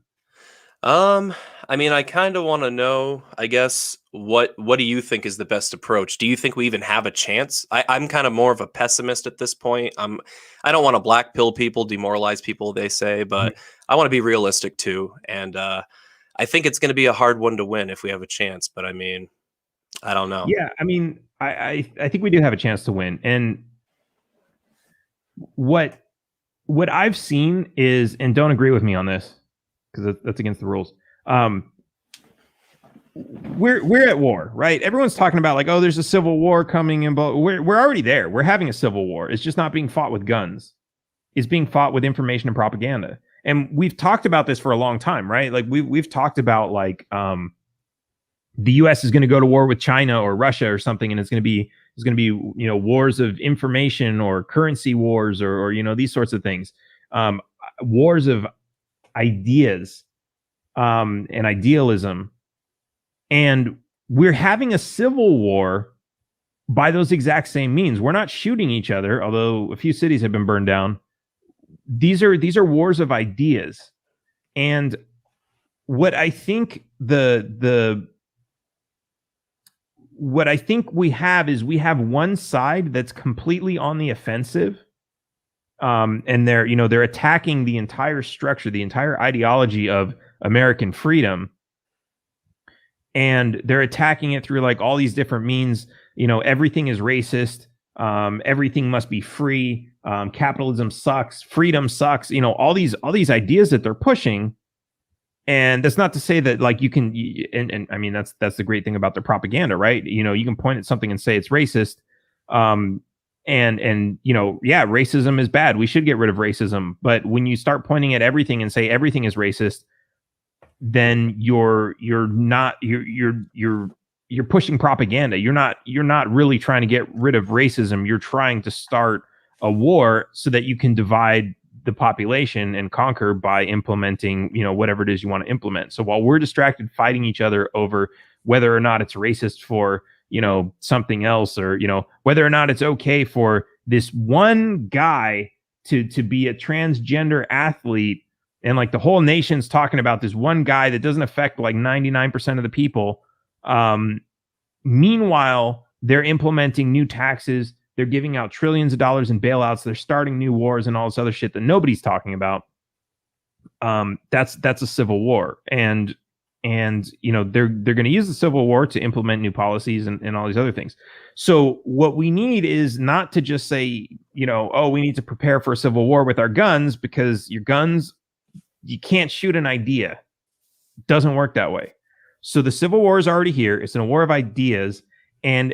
I mean, I kind of want to know, I guess, what do you think is the best approach? Do you think we even have a chance? I'm kind of more of a pessimist at this point. I don't want to black pill people, demoralize people, they say, but I want to be realistic too. And I think it's going to be a hard one to win if we have a chance. But I mean, I don't know. Yeah, I mean, I think we do have a chance to win. And what I've seen is, and don't agree with me on this because that's against the rules. We're at war, right? Everyone's talking about like, oh, there's a civil war coming, and we're already there. We're having a civil war. It's just not being fought with guns. It's being fought with information and propaganda. And we've talked about this for a long time, right? Like we've talked about like the U.S. is going to go to war with China or Russia or something, and it's going to be wars of information or currency wars or these sorts of things, wars of ideas and idealism. And we're having a civil war by those exact same means. We're not shooting each other, although a few cities have been burned down. These are wars of ideas. And what I think what I think we have is we have one side that's completely on the offensive. And they're attacking the entire structure, the entire ideology of American freedom. And they're attacking it through like all these different means. Everything is racist. Everything must be free. Capitalism sucks. Freedom sucks. All these ideas that they're pushing. And that's not to say that like you can, and I mean, that's the great thing about their propaganda, right? You can point at something and say it's racist. And racism is bad. We should get rid of racism. But when you start pointing at everything and say everything is racist, then you're pushing propaganda. You're not really trying to get rid of racism. You're trying to start a war so that you can divide the population and conquer by implementing, whatever it is you want to implement. So while we're distracted fighting each other over whether or not it's racist for, something else, or, whether or not it's okay for this one guy to be a transgender athlete, and like the whole nation's talking about this one guy that doesn't affect like 99% of the people. Meanwhile, they're implementing new taxes. They're giving out trillions of dollars in bailouts. They're starting new wars and all this other shit that nobody's talking about. That's a civil war. And they're going to use the civil war to implement new policies and all these other things. So what we need is not to just say, we need to prepare for a civil war with our guns, because your guns, you can't shoot an idea. It doesn't work that way. So the civil war is already here. It's a war of ideas. And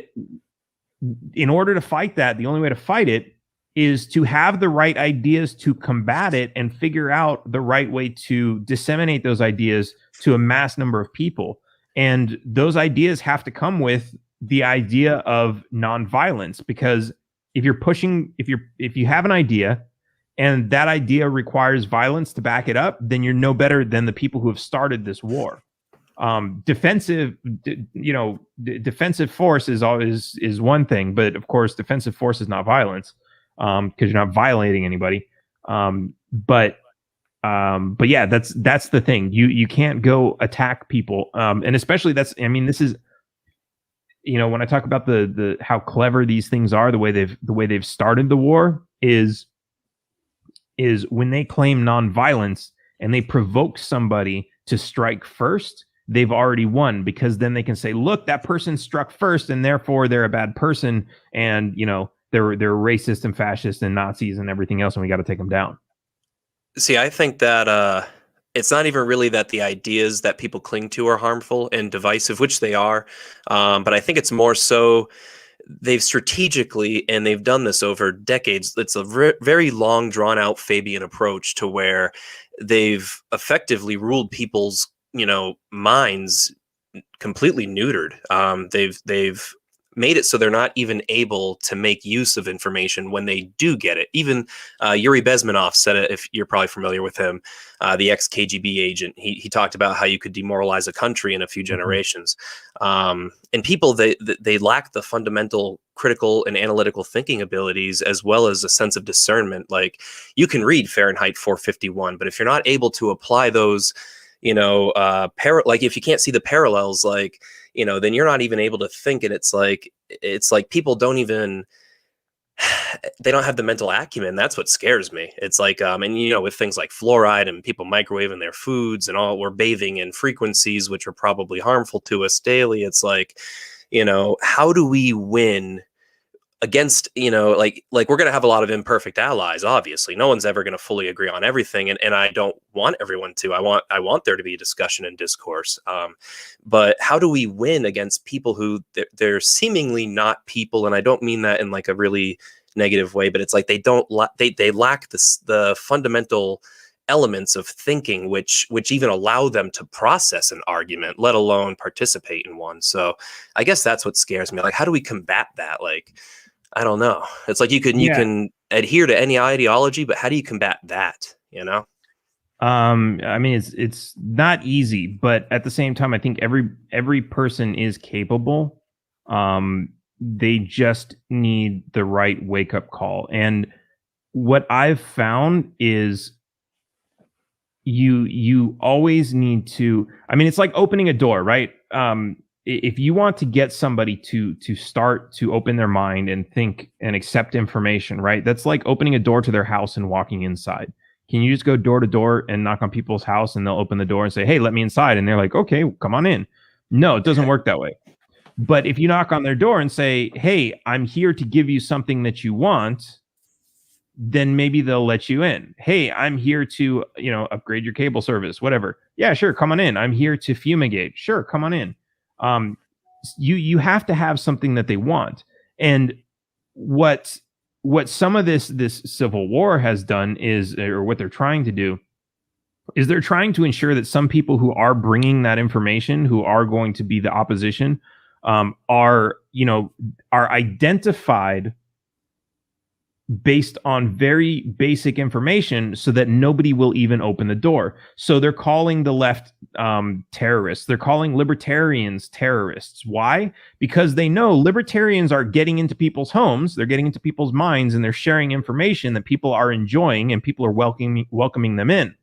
in order to fight that, the only way to fight it is to have the right ideas to combat it and figure out the right way to disseminate those ideas to a mass number of people. And those ideas have to come with the idea of nonviolence, because if you have an idea and that idea requires violence to back it up, then you're no better than the people who have started this war. Defensive force is one thing, but of course, defensive force is not violence, because you're not violating anybody. But yeah, that's the thing. You can't go attack people, and especially this is, when I talk about the how clever these things are, the way they've started the war is when they claim nonviolence and they provoke somebody to strike first, they've already won, because then they can say, look, that person struck first and therefore they're a bad person, and they're racist and fascist and Nazis and everything else, and we got to take them down. See, I think that it's not even really that the ideas that people cling to are harmful and divisive, which they are, but I think it's more so they've strategically, and they've done this over decades, it's a very long, drawn-out Fabian approach to where they've effectively ruled people's minds completely neutered. They've made it so they're not even able to make use of information when they do get it. Even Yuri Bezmenov said it, if you're probably familiar with him, the ex-KGB agent. He talked about how you could demoralize a country in a few generations. And people, they lack the fundamental critical and analytical thinking abilities, as well as a sense of discernment. Like, you can read Fahrenheit 451, but if you're not able to apply those like if you can't see the parallels, like, then you're not even able to think. And it's like people don't even, they don't have the mental acumen. That's what scares me. It's like, and with things like fluoride and people microwaving their foods and all, we're bathing in frequencies which are probably harmful to us daily. It's like, how do we win against, like we're going to have a lot of imperfect allies. Obviously, no one's ever going to fully agree on everything. And I don't want everyone to. I want there to be discussion and discourse. But how do we win against people who they're seemingly not people? And I don't mean that in like a really negative way, but it's like they lack the fundamental elements of thinking which even allow them to process an argument, let alone participate in one. So I guess that's what scares me. Like, how do we combat that? Like, I don't know. It's like you can adhere to any ideology, but how do you combat that? I mean, it's not easy, but at the same time, I think every person is capable. They just need the right wake up call. And what I've found is you always need to, I mean, it's like opening a door, right? If you want to get somebody to start to open their mind and think and accept information, right? That's like opening a door to their house and walking inside. Can you just go door to door and knock on people's house and they'll open the door and say, "Hey, let me inside." And they're like, "Okay, come on in." No, it doesn't work that way. But if you knock on their door and say, "Hey, I'm here to give you something that you want," then maybe they'll let you in. "Hey, I'm here to, upgrade your cable service," whatever. "Yeah, sure, come on in. I'm here to fumigate." "Sure, come on in." You have to have something that they want. And what some of this civil war has done is, or what they're trying to do, is they're trying to ensure that some people who are bringing that information, who are going to be the opposition, are identified based on very basic information so that nobody will even open the door. So they're calling the left terrorists. They're calling libertarians terrorists. Why? Because they know libertarians are getting into people's homes, they're getting into people's minds, and they're sharing information that people are enjoying and people are welcoming them in.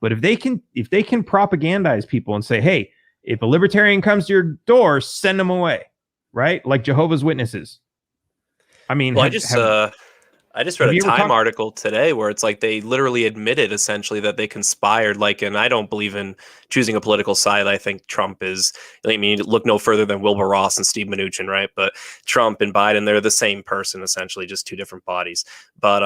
But if they can propagandize people and say, "Hey, if a libertarian comes to your door, send them away," right? Like Jehovah's Witnesses. I mean, well, I just read a Time article today where it's like they literally admitted essentially that they conspired. Like, and I don't believe in choosing a political side. I think Trump is, I mean, look no further than Wilbur Ross and Steve Mnuchin, right? But Trump and Biden, they're the same person, essentially, just two different bodies. But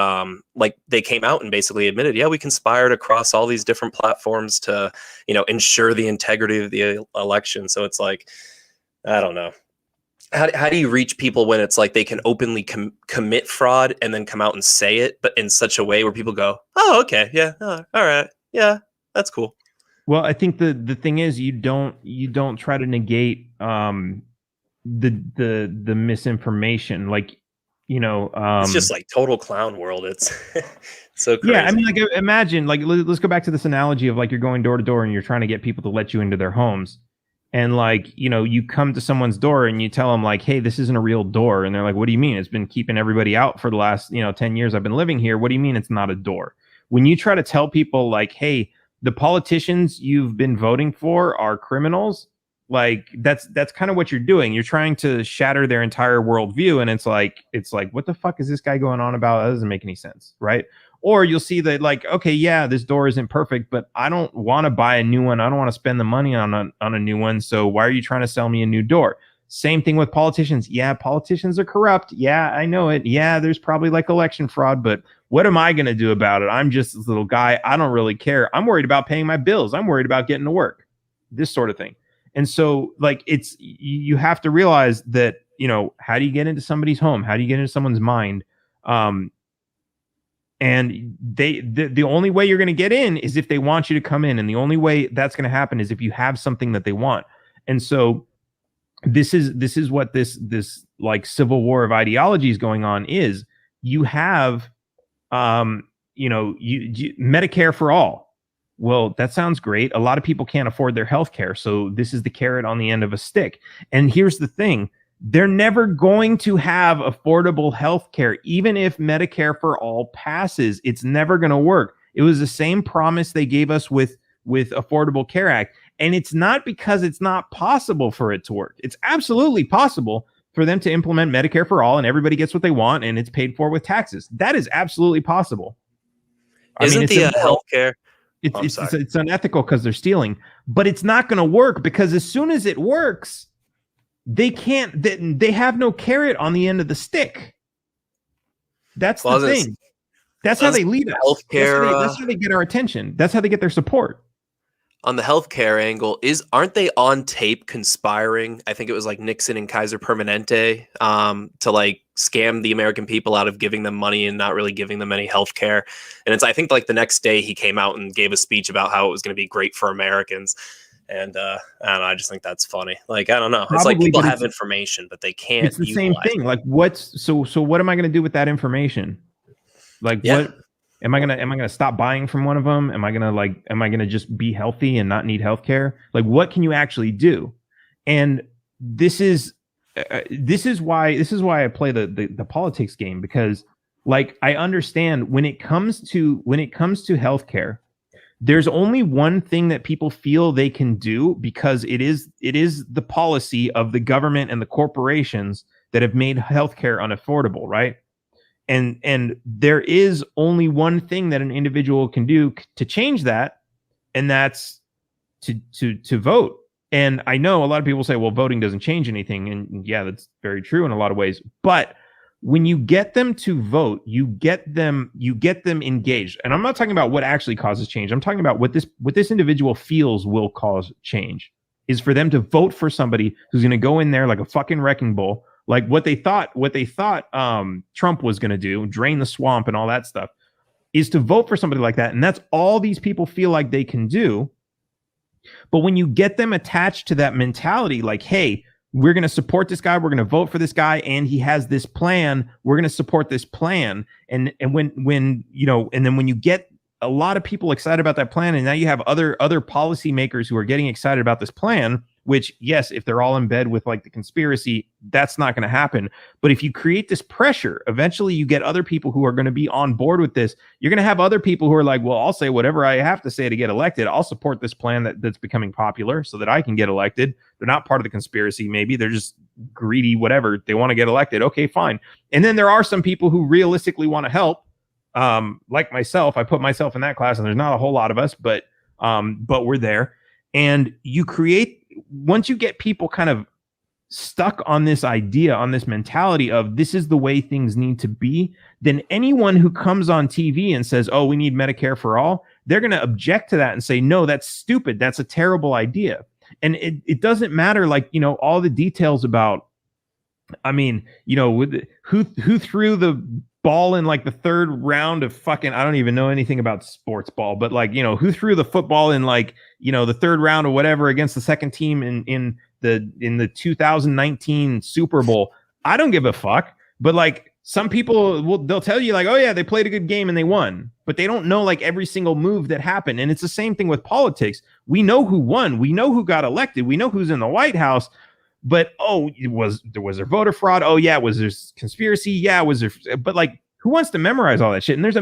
like they came out and basically admitted, yeah, we conspired across all these different platforms to, ensure the integrity of the election. So it's like, I don't know. How do you reach people when it's like they can openly commit fraud and then come out and say it, but in such a way where people go, "Oh, okay, yeah, all right, yeah, that's cool." Well, I think the thing is you don't try to negate the misinformation, like it's just like total clown world. It's so crazy. Yeah, I mean, like imagine, like let's go back to this analogy of like you're going door to door and you're trying to get people to let you into their homes. And like, you come to someone's door and you tell them like, "Hey, this isn't a real door." And they're like, "What do you mean? It's been keeping everybody out for the last, 10 years I've been living here. What do you mean it's not a door?" When you try to tell people like, "Hey, the politicians you've been voting for are criminals," like that's kind of what you're doing. You're trying to shatter their entire worldview. And it's like, what the fuck is this guy going on about? That doesn't make any sense, right? Or you'll see that like, okay, yeah, this door isn't perfect, but I don't want to buy a new one. I don't want to spend the money on a new one. So why are you trying to sell me a new door? Same thing with politicians. Yeah, politicians are corrupt. Yeah, I know it. Yeah, there's probably like election fraud, but what am I going to do about it? I'm just this little guy. I don't really care. I'm worried about paying my bills. I'm worried about getting to work. This sort of thing. And so like you have to realize that, how do you get into somebody's home? How do you get into someone's mind? And the only way you're going to get in is if they want you to come in. And the only way that's going to happen is if you have something that they want. And so this is what this like civil war of ideology is going on is you have, Medicare for all. Well, that sounds great. A lot of people can't afford their health care. So this is the carrot on the end of a stick. And here's the thing. They're never going to have affordable health care. Even if Medicare for all passes, it's never going to work. It was the same promise they gave us with with Affordable Care Act. And it's not because it's not possible for it to work. It's absolutely possible for them to implement Medicare for all and everybody gets what they want and it's paid for with taxes. That is absolutely possible. Isn't it's the immoral. healthcare? It's unethical because they're stealing, but it's not going to work because as soon as it works, they have no carrot on the end of the stick. That's the thing. That's how they lead us. Healthcare, that's how they get our attention. That's how they get their support. On the healthcare angle, aren't they on tape conspiring? I think it was like Nixon and Kaiser Permanente to like scam the American people out of giving them money and not really giving them any healthcare. And I think like the next day he came out and gave a speech about how it was going to be great for Americans. And I don't know, I just think that's funny. Like, I don't know. It's like people have information, but they can't. It's the same thing. Like, so what am I going to do with that information? Like, what am I gonna stop buying from one of them? Am I gonna just be healthy and not need healthcare? Like, what can you actually do? And this is why I play the politics game, because like I understand when it comes to healthcare, there's only one thing that people feel they can do because it is the policy of the government and the corporations that have made healthcare unaffordable, right? And there is only one thing that an individual can do to change that, and that's to vote. And I know a lot of people say, well, voting doesn't change anything. And yeah, that's very true in a lot of ways. But when you get them to vote, you get them engaged. And I'm not talking about what actually causes change. I'm talking about what this individual feels will cause change, is for them to vote for somebody who's going to go in there like a fucking wrecking ball, like what they thought Trump was going to do, drain the swamp and all that stuff, is to vote for somebody like that. And that's all these people feel like they can do. But when you get them attached to that mentality, like, hey, we're going to support this guy, we're going to vote for this guy, and he has this plan, we're going to support this plan. And when you know, and then when you get a lot of people excited about that plan, and now you have other policymakers who are getting excited about this plan, which, yes, if they're all in bed with like the conspiracy, that's not going to happen. But if you create this pressure, eventually you get other people who are going to be on board with this. You're going to have other people who are like, well, I'll say whatever I have to say to get elected. I'll support this plan that's becoming popular so that I can get elected. They're not part of the conspiracy. Maybe they're just greedy, whatever. They want to get elected. Okay, fine. And then there are some people who realistically want to help. Like myself, I put myself in that class, and there's not a whole lot of us, but we're there. And you create, once you get people kind of stuck on this idea, on this mentality of this is the way things need to be, then anyone who comes on TV and says, oh, we need Medicare for all, they're going to object to that and say, no, that's stupid. That's a terrible idea. And it doesn't matter, like, you know, all the details about, I mean, you know, with who threw the ball in like the third round of fucking, I don't even know anything about sports ball, but like, you know, who threw the football in like, you know, the third round or whatever against the second team in the 2019 Super Bowl. I don't give a fuck. But like some people they'll tell you like, oh yeah, they played a good game and they won, but they don't know like every single move that happened. And it's the same thing with politics. We know who won. We know who got elected. We know who's in the White House. But was there voter fraud? Oh yeah, was there conspiracy? Yeah, was there? But like, who wants to memorize all that shit? And there's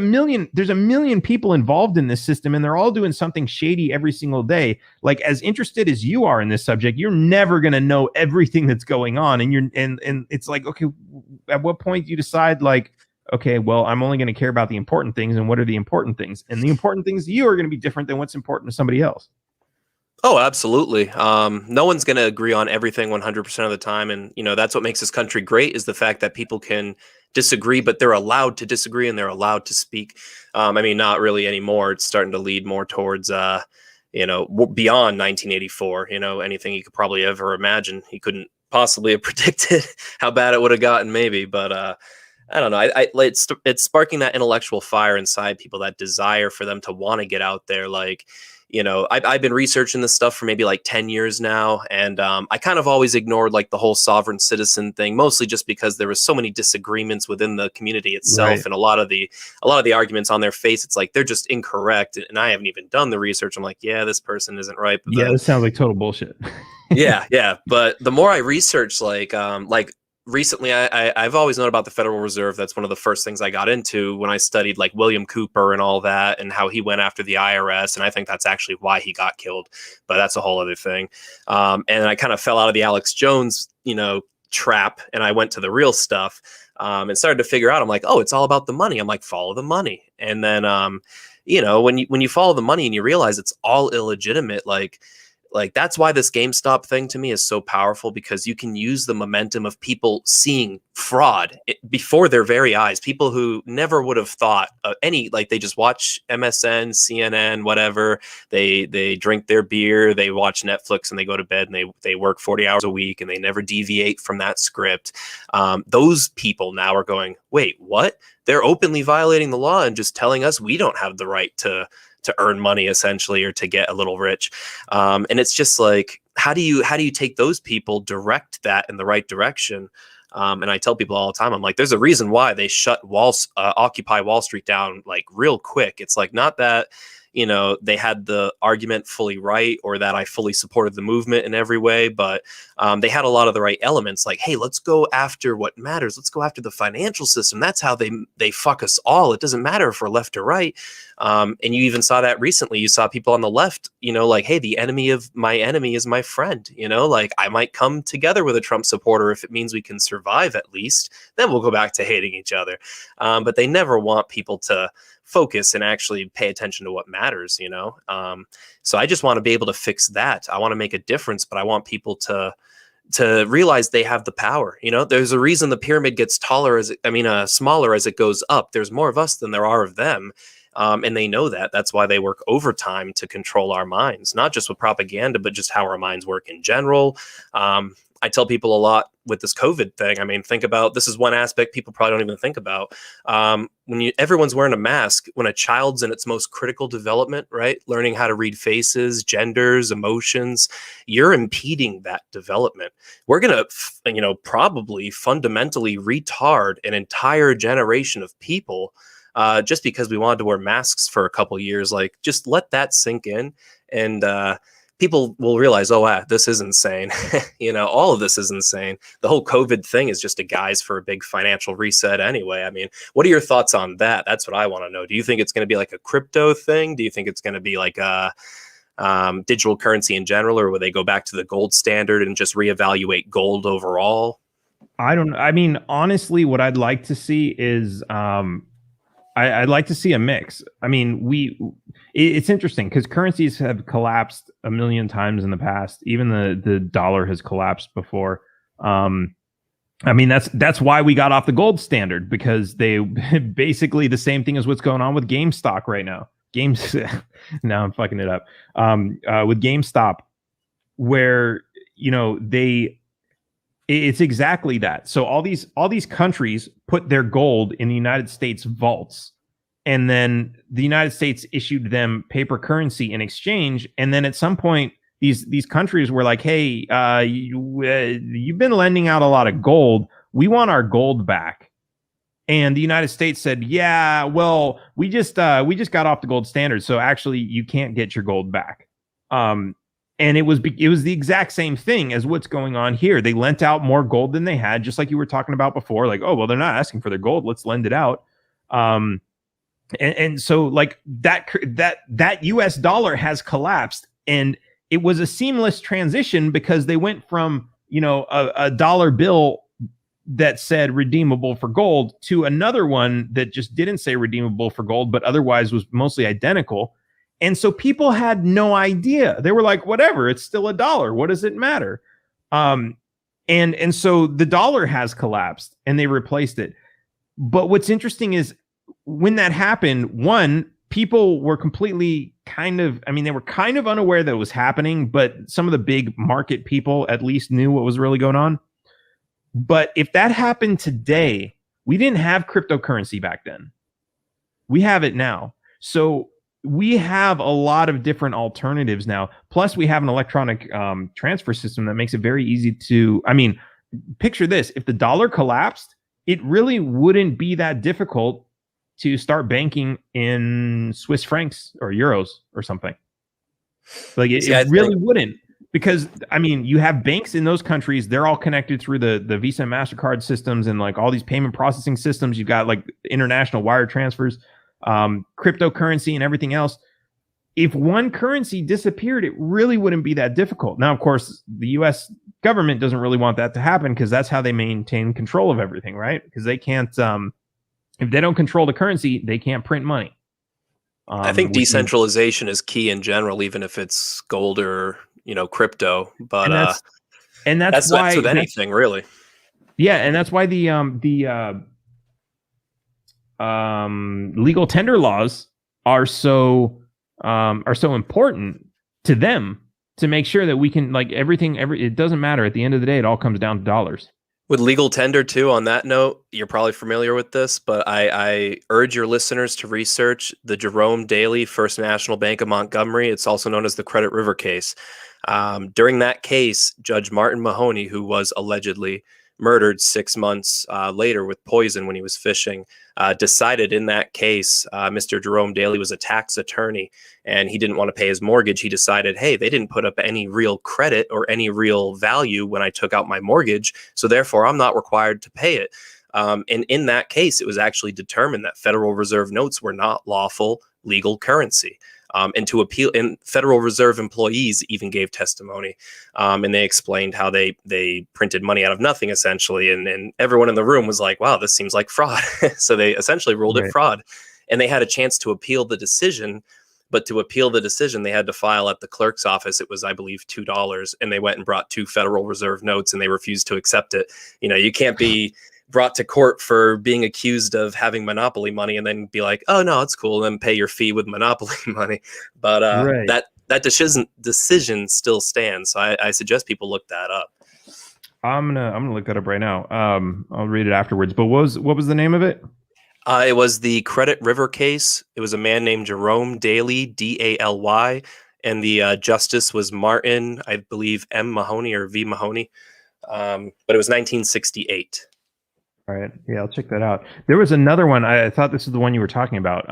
a million people involved in this system, and they're all doing something shady every single day. Like, as interested as you are in this subject, you're never gonna know everything that's going on. And and it's like, okay, at what point do you decide like, okay, well, I'm only gonna care about the important things, and what are the important things? And the important things to you are gonna be different than what's important to somebody else. Oh, absolutely. No one's going to agree on everything 100% of the time. And, you know, that's what makes this country great, is the fact that people can disagree, but they're allowed to disagree and they're allowed to speak. I mean, not really anymore. It's starting to lead more towards, you know, beyond 1984, you know, anything you could probably ever imagine. He couldn't possibly have predicted how bad it would have gotten, maybe. But I don't know. It's sparking that intellectual fire inside people, that desire for them to want to get out there. Like, you know, I've been researching this stuff for maybe like 10 years now. And I kind of always ignored like the whole sovereign citizen thing, mostly just because there was so many disagreements within the community itself. Right. And a lot of the arguments on their face, it's like, they're just incorrect. And I haven't even done the research. I'm like, yeah, this person isn't right. But yeah, this sounds like total bullshit. Yeah. But the more I research, like recently I've always known about the Federal Reserve. That's one of the first things I got into when I studied like William Cooper and all that, and how he went after the IRS. And I think that's actually why he got killed, but that's a whole other thing. And I kind of fell out of the Alex Jones, trap, and I went to the real stuff, and started to figure out, I'm like, oh, it's all about the money. I'm like, follow the money. And then, when you follow the money and you realize it's all illegitimate, like that's why this GameStop thing to me is so powerful, because you can use the momentum of people seeing fraud before their very eyes. People who never would have thought of like they just watch MSN, CNN, whatever. They drink their beer, they watch Netflix, and they go to bed, and they work 40 hours a week, and they never deviate from that script. Those people now are going, wait, what? They're openly violating the law and just telling us we don't have the right to earn money, essentially, or to get a little rich. And it's just like, how do you take those people, direct that in the right direction? And I tell people all the time, I'm like, there's a reason why they shut Occupy Wall Street down like real quick. It's like, not that, they had the argument fully right, or that I fully supported the movement in every way, but they had a lot of the right elements. Like, hey, let's go after what matters. Let's go after the financial system. That's how they fuck us all. It doesn't matter if we're left or right. And you even saw that recently. You saw people on the left, like, hey, the enemy of my enemy is my friend. Like, I might come together with a Trump supporter if it means we can survive at least. Then we'll go back to hating each other. But they never want people to focus and actually pay attention to what matters, so I just want to be able to fix that. I want to make a difference, but I want people to realize they have the power. There's a reason the pyramid gets smaller as it goes up. There's more of us than there are of them. And they know that. That's why they work overtime to control our minds, not just with propaganda, but just how our minds work in general. I tell people a lot with this COVID thing. I mean, think about, this is one aspect people probably don't even think about. When everyone's wearing a mask, when a child's in its most critical development, right? Learning how to read faces, genders, emotions, you're impeding that development. We're going to, probably fundamentally retard an entire generation of people just because we wanted to wear masks for a couple years. Like, just let that sink in, and people will realize, oh, wow, this is insane. All of this is insane. The whole COVID thing is just a guise for a big financial reset anyway. I mean, what are your thoughts on that? That's what I want to know. Do you think it's going to be like a crypto thing? Do you think it's going to be like a digital currency in general, or will they go back to the gold standard and just reevaluate gold overall? I mean, honestly, what I'd like to see is I'd like to see a mix. I mean, it's interesting because currencies have collapsed a million times in the past. Even the dollar has collapsed before. I mean, that's why we got off the gold standard, because they basically the same thing as what's going on with GameStop right now. Now I'm fucking it up. With GameStop, where it's exactly that. So all these countries put their gold in the United States vaults, and then the United States issued them paper currency in exchange. And then at some point, these countries were like, "Hey, you've been lending out a lot of gold. We want our gold back." And the United States said, "Yeah, well, we just got off the gold standard, so actually you can't get your gold back." And it was the exact same thing as what's going on here. They lent out more gold than they had, just like you were talking about before. Like, oh, well, they're not asking for their gold. Let's lend it out. And so like that US dollar has collapsed, and it was a seamless transition because they went from, a dollar bill that said redeemable for gold to another one that just didn't say redeemable for gold, but otherwise was mostly identical. And so people had no idea. They were like, whatever, it's still a dollar. What does it matter? And so the dollar has collapsed and they replaced it. But what's interesting is when that happened, one, people were completely they were kind of unaware that it was happening, but some of the big market people at least knew what was really going on. But if that happened today, we didn't have cryptocurrency back then. We have it now. So we have a lot of different alternatives now. Plus, we have an electronic transfer system that makes it very easy to, picture this. If the dollar collapsed, it really wouldn't be that difficult to start banking in Swiss francs or euros or something. Like it really wouldn't. Because I mean, you have banks in those countries; they're all connected through the Visa and Mastercard systems and like all these payment processing systems. You've got like international wire transfers, cryptocurrency, and everything else. If one currency disappeared, it really wouldn't be that difficult. Now, of course, the U.S. government doesn't really want that to happen because that's how they maintain control of everything, right? Because they can't, if they don't control the currency, they can't print money. I think Which means- decentralization is key in general, even if it's gold or crypto. But that's why with anything really. Yeah, and that's why the legal tender laws are so important to them to make sure that we can like it doesn't matter at the end of the day. It all comes down to dollars. With legal tender too, on that note, you're probably familiar with this, but I urge your listeners to research the Jerome Daley First National Bank of Montgomery. It's also known as the Credit River case. During that case, Judge Martin Mahoney, who was allegedly murdered 6 months later with poison when he was fishing, decided in that case, Mr. Jerome Daley was a tax attorney and he didn't want to pay his mortgage. He decided, hey, they didn't put up any real credit or any real value when I took out my mortgage, so therefore I'm not required to pay it. And in that case, it was actually determined that Federal Reserve notes were not lawful legal currency. And to appeal, and Federal Reserve employees even gave testimony, and they explained how they printed money out of nothing essentially, and everyone in the room was like, "Wow, this seems like fraud." So they essentially ruled it fraud, and they had a chance to appeal the decision. But to appeal the decision, they had to file at the clerk's office. It was, I believe, $2, and they went and brought 2 Federal Reserve notes, and they refused to accept it. You can't be brought to court for being accused of having monopoly money and then be like, oh no, it's cool, and then pay your fee with monopoly money. But that decision still stands. So I suggest people look that up. I'm gonna look that up right now. I'll read it afterwards. But what was the name of it? It was the Credit River case. It was a man named Jerome Daley, Daly, and the justice was Martin, I believe, M. Mahoney or V. Mahoney. But it was 1968. All right. Yeah, I'll check that out. There was another one. I thought this is the one you were talking about.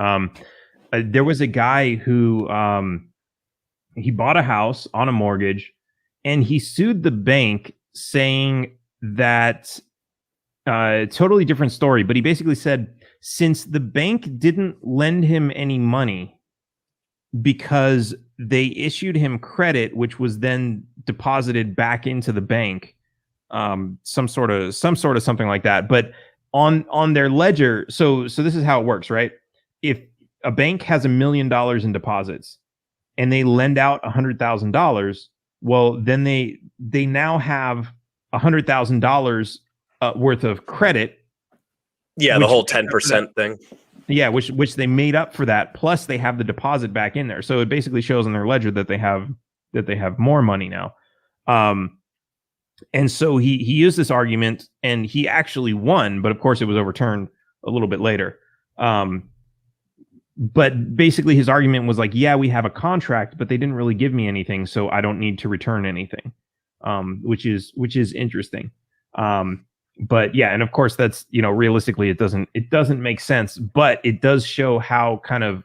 There was a guy who he bought a house on a mortgage, and he sued the bank saying that totally different story. But he basically said, since the bank didn't lend him any money because they issued him credit, which was then deposited back into the bank, some sort of something like that, but on their ledger. So this is how it works, right? If a bank has $1 million in deposits and they lend out $100,000, well, then they now have $100,000 worth of credit. Yeah, the whole 10% thing. Yeah, which they made up for that. Plus, they have the deposit back in there, so it basically shows on their ledger that they have more money now. And so he used this argument, and he actually won, but of course it was overturned a little bit later. But basically his argument was like, yeah, we have a contract, but they didn't really give me anything, so I don't need to return anything, which is interesting. But yeah, and of course that's, realistically it doesn't make sense, but it does show how kind of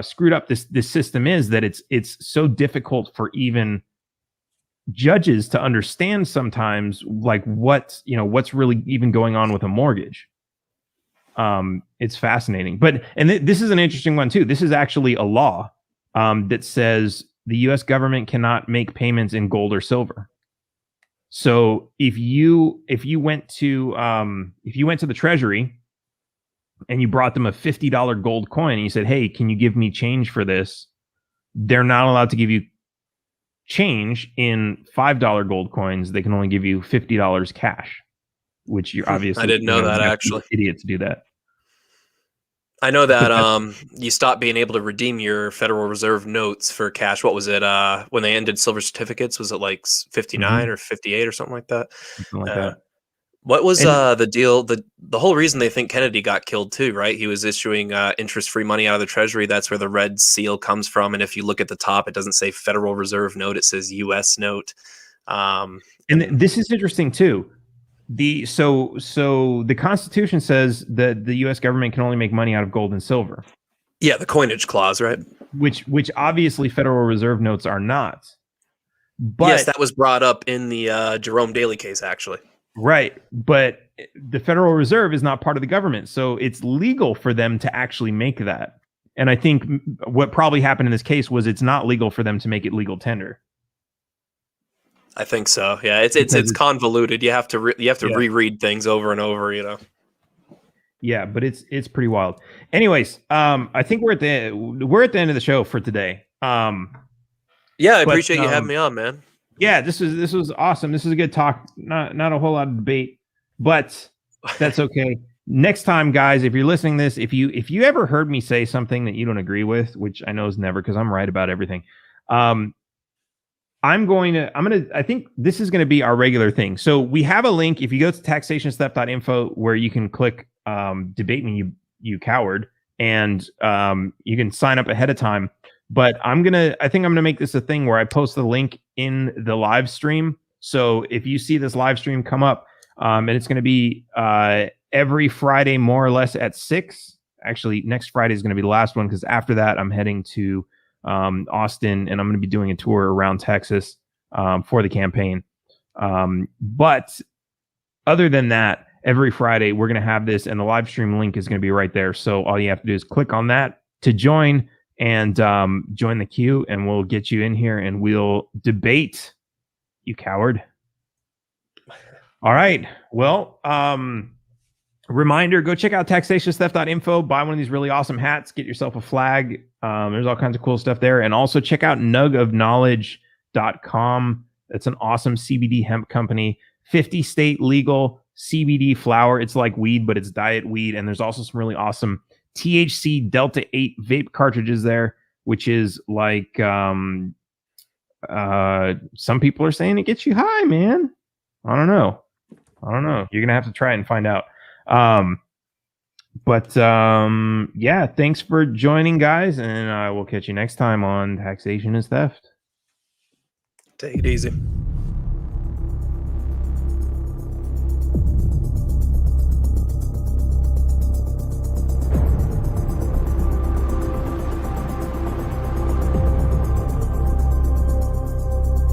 screwed up this system is, that it's so difficult for even judges to understand sometimes, like what's really even going on with a mortgage. It's fascinating. But this is an interesting one too. This is actually a law that says the US government cannot make payments in gold or silver. So if you went to the Treasury and you brought them a $50 gold coin and you said, hey, can you give me change for this? They're not allowed to give you change in $5 gold coins. They can only give you $50 cash, which you're obviously, I didn't know that, actually. Idiot to do that. I know that you stopped being able to redeem your Federal Reserve notes for cash. What was it when they ended silver certificates? Was it like 59 or 58 or something like that? Something like that. What was the deal? The whole reason they think Kennedy got killed too, right? He was issuing interest-free money out of the Treasury. That's where the red seal comes from. And if you look at the top, it doesn't say Federal Reserve note; it says U.S. note. And this is interesting too. So the Constitution says that the U.S. government can only make money out of gold and silver. Yeah, the coinage clause, right? which obviously Federal Reserve notes are not. But yes, that was brought up in the Jerome Daly case, actually. right, but the Federal Reserve is not part of the government, so it's legal for them to actually make that. And I think what probably happened in this case was it's not legal for them to make it legal tender. I think so. Yeah, it's convoluted. You have to reread things over and over. You know. Yeah, but it's pretty wild. Anyways, I think we're at the end of the show for today. Yeah, I appreciate you having me on, man. Yeah, this was awesome. This is a good talk. Not a whole lot of debate, but that's okay. Next time, guys, if you're listening to this, if you ever heard me say something that you don't agree with, which I know is never because I'm right about everything, I think this is going to be our regular thing. So we have a link. If you go to taxationistheft.info where you can click debate me, you coward, and you can sign up ahead of time. But I think I'm gonna make this a thing where I post the link in the live stream. So if you see this live stream come up, and it's gonna be every Friday more or less at 6. Actually, next Friday is gonna be the last one because after that I'm heading to Austin, and I'm going to be doing a tour around Texas for the campaign. But other than that, every Friday we're going to have this, and the live stream link is going to be right there. So all you have to do is click on that to join, and join the queue, and we'll get you in here and we'll debate, you coward. All right. Well, reminder, go check out taxationistheft.info, buy one of these really awesome hats, get yourself a flag. There's all kinds of cool stuff there. And also check out nuggofknowledge.com. It's an awesome CBD hemp company, 50 state legal CBD flower. It's like weed, but it's diet weed. And there's also some really awesome THC Delta 8 vape cartridges there, which is like, some people are saying it gets you high, man. I don't know. You're going to have to try it and find out. Yeah, thanks for joining, guys, and I will catch you next time on Taxation is Theft. Take it easy.